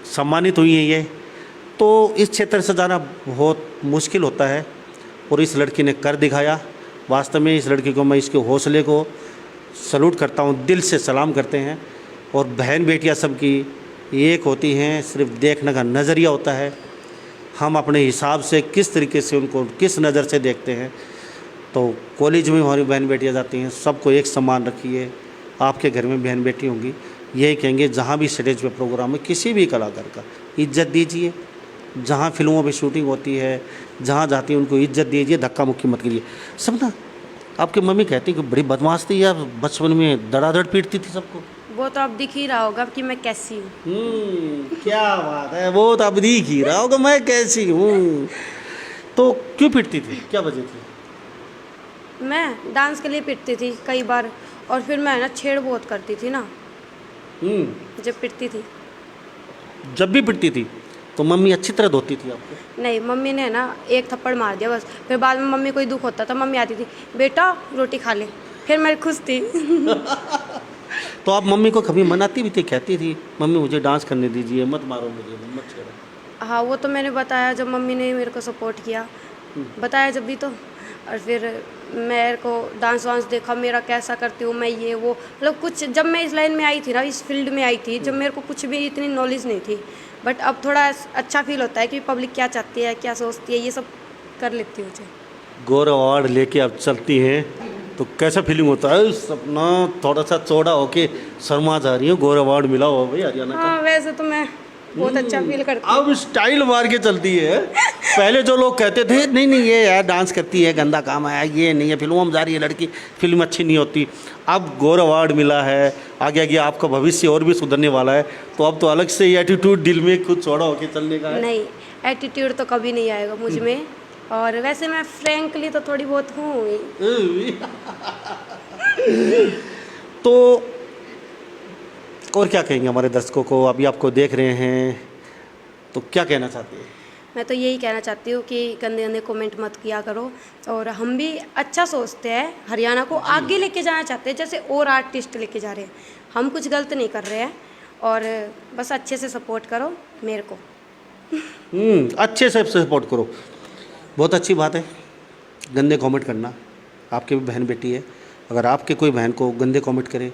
सम्मानित हुई है ये। तो इस क्षेत्र से जाना बहुत मुश्किल होता है, और इस लड़की ने कर दिखाया। वास्तव में इस लड़की को मैं इसके हौसले को सलूट करता हूँ, दिल से सलाम करते हैं। और बहन बेटियाँ सबकी एक होती हैं, सिर्फ देखने का नज़रिया होता है, हम अपने हिसाब से किस तरीके से उनको किस नज़र से देखते हैं। तो कॉलेज में हमारी बहन बेटियाँ जाती हैं, सबको एक समान रखिए। आपके घर में बहन बेटी होंगी, यही कहेंगे जहाँ भी स्टेज पे प्रोग्राम है किसी भी कलाकार का इज्जत दीजिए। जहाँ फिल्मों पे शूटिंग होती है, जहाँ जाती है उनको इज्जत दीजिए, धक्का मुक्की मत कीजिए। सपना, आपकी मम्मी कहती कि बड़ी बदमाश थी, या बचपन में धड़ाधड़ पीटती थी सबको? वो तो अब दिख ही रहा होगा कि मैं कैसी हूँ। क्या बात है, वो तो अब दिख ही रहा होगा मैं कैसी हूँ। तो क्यों पीटती थी, क्या वजह थी? मैं डांस के लिए पिटती थी कई बार, और फिर मैं ना छेड़ बहुत करती थी ना जब पिटती थी। जब भी पिटती थी तो मम्मी अच्छी तरह धोती थी आपको? नहीं, मम्मी ने ना एक थप्पड़ मार दिया बस। फिर बाद में मम्मी कोई दुख होता था, मम्मी आती थी, बेटा रोटी खा ले, फिर मैं खुश थी। तो आप मम्मी को कभी मनाती भी थी, कहती थी मम्मी मुझे डांस करने दीजिए, मत मारो मुझे, मत छेड़ो? हाँ, वो तो मैंने बताया जब मम्मी ने मेरे को सपोर्ट किया, बताया जब भी तो। और फिर मेरे को डांस वांस देखा मेरा कैसा करती हूँ मैं, ये वो मतलब कुछ, जब मैं इस लाइन में आई थी ना, इस फील्ड में आई थी, जब मेरे को कुछ भी इतनी नॉलेज नहीं थी, बट अब थोड़ा अच्छा फील होता है कि पब्लिक क्या चाहती है, क्या सोचती है, ये सब कर लेती हूँ मुझे। गौरव अवार्ड लेके आप चलती हैं तो कैसा फीलिंग होता है? सपना थोड़ा सा चौड़ा होके शर्मा जा रही है, गौरव अवार्ड मिला हुआ भाई हरियाणा का। हाँ, वैसे तो मैं बहुत अच्छा फील करती हूँ। अब स्टाइल मार के चलती है। पहले जो लोग कहते थे नहीं नहीं ये यार डांस करती है, गंदा काम है, ये नहीं है, फिल्मों में जा रही है लड़की, फिल्म अच्छी नहीं होती। अब गौरव अवार्ड मिला है, आगे आगे आपका भविष्य और भी सुधरने वाला है, तो अब तो अलग से एटीट्यूड दिल में खुद चौड़ा होके चलने का है। नहीं, एटीट्यूड तो कभी नहीं आएगा मुझ में, और वैसे मैं फ्रैंकली तो थोड़ी बहुत हूँ ही। तो और क्या कहेंगे हमारे दर्शकों को, अभी आपको देख रहे हैं तो क्या कहना चाहते हैं? मैं तो यही कहना चाहती हूँ कि गंदे गंदे कमेंट मत किया करो, और हम भी अच्छा सोचते हैं, हरियाणा को आगे लेके जाना चाहते हैं जैसे और आर्टिस्ट लेके जा रहे हैं। हम कुछ गलत नहीं कर रहे हैं, और बस अच्छे से सपोर्ट करो मेरे को। अच्छे से सपोर्ट करो, बहुत अच्छी बात है। गंदे कमेंट करना, आपकी भी बहन बेटी है, अगर आपके कोई बहन को गंदे कमेंट करे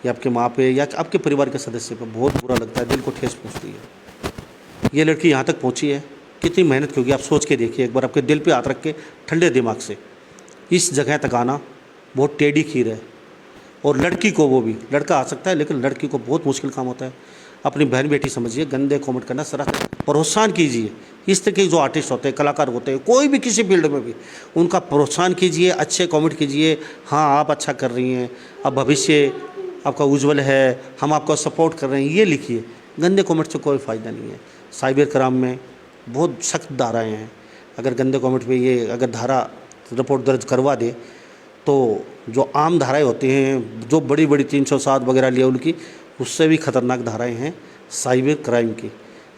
या आपके माँ पे या आपके परिवार के सदस्य पे, बहुत बुरा लगता है, दिल को ठेस पहुँचती है। ये लड़की यहाँ तक पहुँची है, कितनी मेहनत की होगी आप सोच के देखिए एक बार, आपके दिल पे हाथ रख के ठंडे दिमाग से। इस जगह तक आना बहुत टेढ़ी खीर है, और लड़की को, वो भी लड़का आ सकता है लेकिन लड़की को बहुत मुश्किल काम होता है। अपनी बहन बेटी समझिए, गंदे कमेंट करना सरासर प्रोत्साहन कीजिए। इस तरह के जो आर्टिस्ट होते हैं, कलाकार होते हैं, कोई भी किसी फील्ड में भी, उनका प्रोत्साहन कीजिए, अच्छे कमेंट कीजिए। हाँ आप अच्छा कर रही हैं, अब भविष्य आपका उज्जवल है, हम आपको सपोर्ट कर रहे हैं, ये लिखिए। गंदे कमेंट से कोई फ़ायदा नहीं है। साइबर क्राइम में बहुत सख्त धाराएँ हैं, अगर गंदे कमेंट पे ये अगर धारा रिपोर्ट दर्ज करवा दे तो जो आम धाराएँ होती हैं, जो बड़ी बड़ी 307 वगैरह लेवल की, उससे भी खतरनाक धाराएँ हैं साइबर क्राइम की।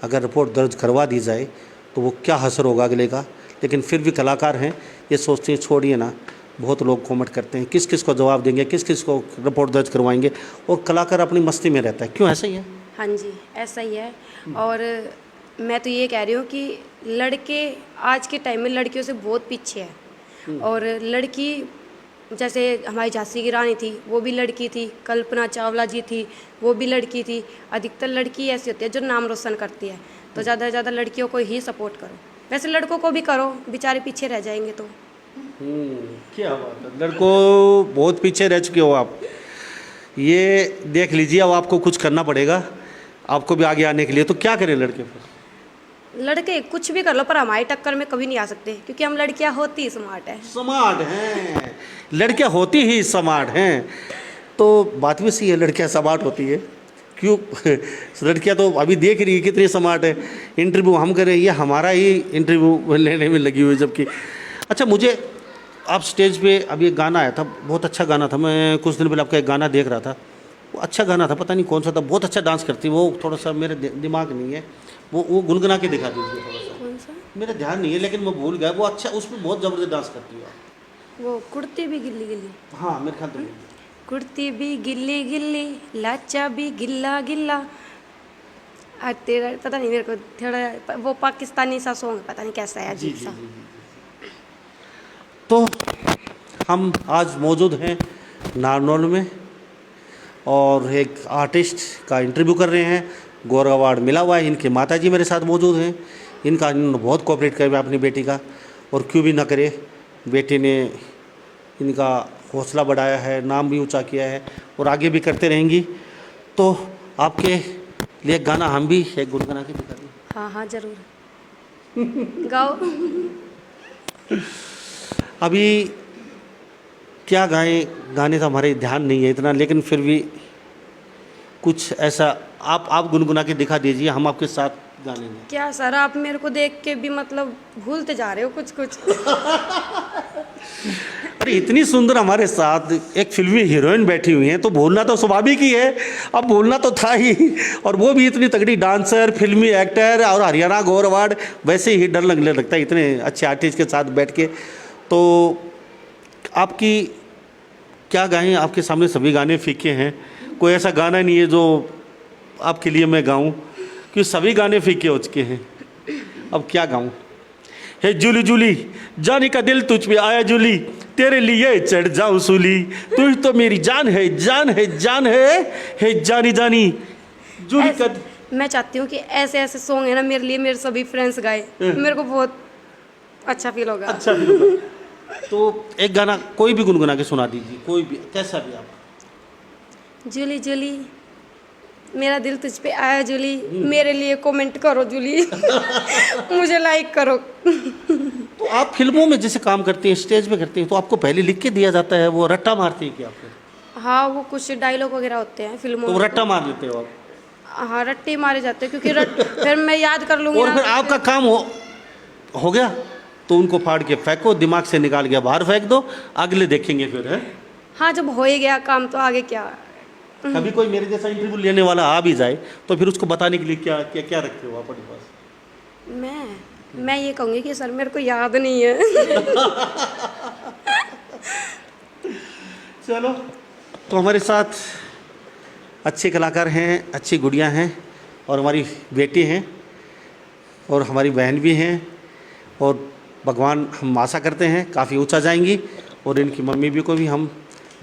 अगर रिपोर्ट दर्ज करवा दी जाए तो वो क्या असर होगा अगले का। लेकिन फिर भी कलाकार हैं, ये सोचते हैं छोड़िए ना, बहुत लोग कमेंट करते हैं, किस किस को जवाब देंगे, किस किस को रिपोर्ट दर्ज करवाएंगे, और कलाकार अपनी मस्ती में रहता है। क्यों ऐसा ही है? हाँ जी, ऐसा ही है। और मैं तो ये कह रही हूँ कि लड़के आज के टाइम में लड़कियों से बहुत पीछे है, और लड़की जैसे हमारी झांसी की रानी थी, वो भी लड़की थी, कल्पना चावला जी थी, वो भी लड़की थी। अधिकतर लड़की ऐसी होती है जो नाम रोशन करती है, तो ज़्यादा से ज़्यादा लड़कियों को ही सपोर्ट करो। वैसे लड़कों को भी करो, बेचारे पीछे रह जाएंगे तो। क्या बात है, लड़कों बहुत पीछे रह चुके हो आप, ये देख लीजिए। अब आपको कुछ करना पड़ेगा, आपको भी आगे आने के लिए। तो क्या करें लड़के फिर? लड़के कुछ भी कर लो, पर हमारी टक्कर में कभी नहीं आ सकते, क्योंकि हम लड़कियां होती ही स्मार्ट है। स्मार्ट हैं, लड़कियां होती ही स्मार्ट हैं। तो बात भी सही है, लड़कियां स्मार्ट होती है। क्यों? लड़कियां तो अभी देख रही है कितनी स्मार्ट है। इंटरव्यू हम करें, ये हमारा ही इंटरव्यू लेने में लगी हुई है जबकि। अच्छा, मुझे आप स्टेज पे अभी एक गाना आया था, बहुत अच्छा गाना था, मैं कुछ दिन पहले आपका एक गाना देख रहा था, वो अच्छा गाना था, पता नहीं कौन सा था, बहुत अच्छा डांस करती, वो थोड़ा सा मेरे दिमाग नहीं है, वो गुनगुना के दिखा दीजिए थोड़ा सा। कौन सा? मेरा ध्यान नहीं है लेकिन मैं भूल गया। वो अच्छा, उसमें बहुत ज़बरदस्त डांस करती है आप। वो कुर्ती भी गिल्ली गिल्ली, हाँ मेरे ख्याल तो कुर्ती भी गिल्ली गिल्ली, लाचा भी गिल्ला गिल्ला। तेरा पता नहीं, मेरे को थोड़ा वो पाकिस्तानी सा सॉन्ग पता नहीं कैसा है, अजीब सा। तो हम आज मौजूद हैं नारनौल में, और एक आर्टिस्ट का इंटरव्यू कर रहे हैं। गौरव अवार्ड मिला हुआ है, इनके माताजी मेरे साथ मौजूद हैं। इन्होंने बहुत कोऑपरेट किया अपनी बेटी का, और क्यों भी ना करे, बेटी ने इनका हौसला बढ़ाया है, नाम भी ऊंचा किया है, और आगे भी करते रहेंगी। तो आपके लिए गाना हम भी एक गुनगुना के दिखा दें। हाँ हाँ जरूर गाओ। अभी क्या गाएं, गाने का हमारे ध्यान नहीं है इतना, लेकिन फिर भी कुछ ऐसा आप गुनगुना के दिखा दीजिए, हम आपके साथ गा लेंगे। क्या सर, आप मेरे को देख के भी मतलब भूलते जा रहे हो कुछ कुछ। और इतनी सुंदर हमारे साथ एक फिल्मी हीरोइन बैठी हुई हैं, तो बोलना तो स्वाभाविक ही है, अब बोलना तो था ही, और वो भी इतनी तगड़ी डांसर, फिल्मी एक्टर और हरियाणा गौर अवार्ड, वैसे ही डर लगने लगता है इतने अच्छे आर्टिस्ट के साथ बैठ के। तो आपकी क्या गाएं, आपके सामने सभी गाने फीके हैं, कोई ऐसा गाना नहीं है जो आपके लिए मैं गाऊं, क्योंकि सभी गाने फीके हो चुके हैं। अब क्या गाऊं? हे जूली जूली जाने का दिल तुझ पे आया जूली, तेरे लिए चढ़ जाऊं सूली, तू तो मेरी जान है जान है जान है, हे जानी जानी जूली का। मैं चाहती हूँ कि ऐसे ऐसे सॉन्ग है ना मेरे लिए, मेरे सभी फ्रेंड्स गाए, मेरे को बहुत अच्छा फील होगा। अच्छा भी होगा। तो एक गाना कोई भी गुनगुना के सुना दीजिए, कोई भी, कैसा भी आप। जूली जूली मेरा दिल तुझ पे आया जूली, मेरे लिए कमेंट करो जूली, मुझे लाइक करो। तो आप फिल्मों में जैसे काम करती हैं, स्टेज पे करती हैं, तो आपको पहले लिख के दिया जाता है, वो रट्टा मारती है क्या आपको? हाँ, वो कुछ डायलॉग वगैरह होते हैं फिल्मों तो वो में, रट्टा मार लेते हो आप? हाँ रट्टे मारे जाते हैं, क्योंकि फिर मैं याद कर लूँगी और ना। फिर आपका काम हो गया तो उनको फाड़ के फेंको, दिमाग से निकाल के बाहर फेंक दो, अगले देखेंगे फिर, है? हाँ, जब हो ही गया काम तो आगे क्या। कभी कोई मेरे जैसा इंटरव्यू लेने वाला आ भी जाए तो फिर उसको बताने के लिए क्या क्या क्या रखते हो आप अपने पास? मैं ये कहूँगी कि सर मेरे को याद नहीं है। चलो, तो हमारे साथ अच्छे कलाकार हैं, अच्छी गुड़ियाँ हैं, और हमारी बेटी हैं, और हमारी बहन भी हैं, और भगवान हम आशा करते हैं काफ़ी ऊंचा जाएंगी, और इनकी मम्मी भी को भी हम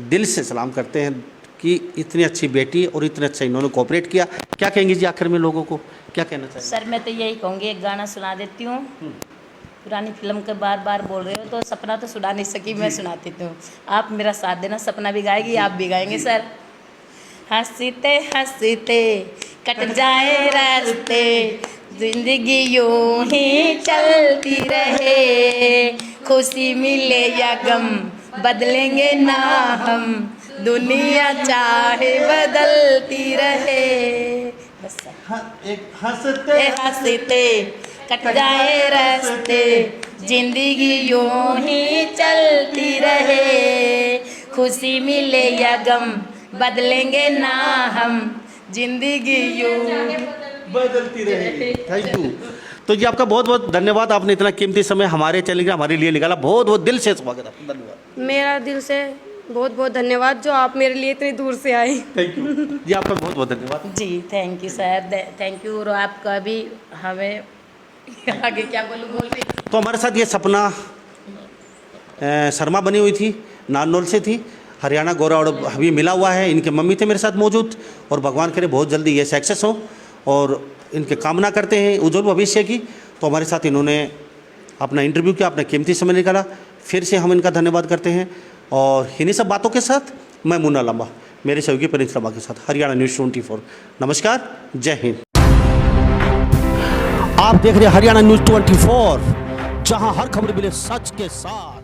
दिल से सलाम करते हैं कि इतनी अच्छी बेटी और इतने अच्छा इन्होंने कोऑपरेट किया। क्या कहेंगे जी आखिर में लोगों को, क्या कहना चाहिए? सर मैं तो यही कहूँगी, एक गाना सुना देती हूँ। पुरानी फिल्म के बार बार बोल रहे हो तो सपना तो सुना नहीं सकी, मैं सुनाती हूँ, आप मेरा साथ देना। सपना भी गाएगी, आप भी गाएंगे सर। हंसते हंसते कट जाए रास्ते, जिंदगी यूं ही चलती रहे, खुशी मिले या गम बदलेंगे ना हम, दुनिया चाहे बदलती रहे। बस एक हंसते हंसते कट जाए रास्ते, जिंदगी यूं ही चलती रहे, खुशी मिले या गम बदलेंगे ना हम, जिंदगी यूं बदलती रहे। Thank you. तो जी आपका बहुत बहुत धन्यवाद, आपने इतना कीमती समय हमारे चैनल के हमारे लिए निकाला, बहुत बहुत दिल से स्वागत है। धन्यवाद। मेरा दिल से बहुत बहुत धन्यवाद जो आप मेरे लिए इतनी दूर से आए। थैंक यू जी, आपका बहुत बहुत धन्यवाद ji. Thank you sir, thank you. और आपका भी हमें आगे क्या बोलूँ बोल रही। तो हमारे साथ ये सपना शर्मा बनी हुई थी, नारनौल से थी, हरियाणा गौरव अवार्ड अभी मिला हुआ है। इनके मम्मी थे मेरे साथ मौजूद, और भगवान करे बहुत जल्दी ये सक्सेस हो, और इनके कामना करते हैं उज्जवल भविष्य की। तो हमारे साथ इन्होंने अपना इंटरव्यू किया, अपना कीमती समय निकाला, फिर से हम इनका धन्यवाद करते हैं। और इन्हीं सब बातों के साथ मैं मुन्ना लांबा मेरे सहयोगी प्रिंस लांबा के साथ हरियाणा न्यूज़ 24। नमस्कार, जय हिंद। आप देख रहे हैं हरियाणा न्यूज़ 24, जहां हर खबर मिले सच के साथ।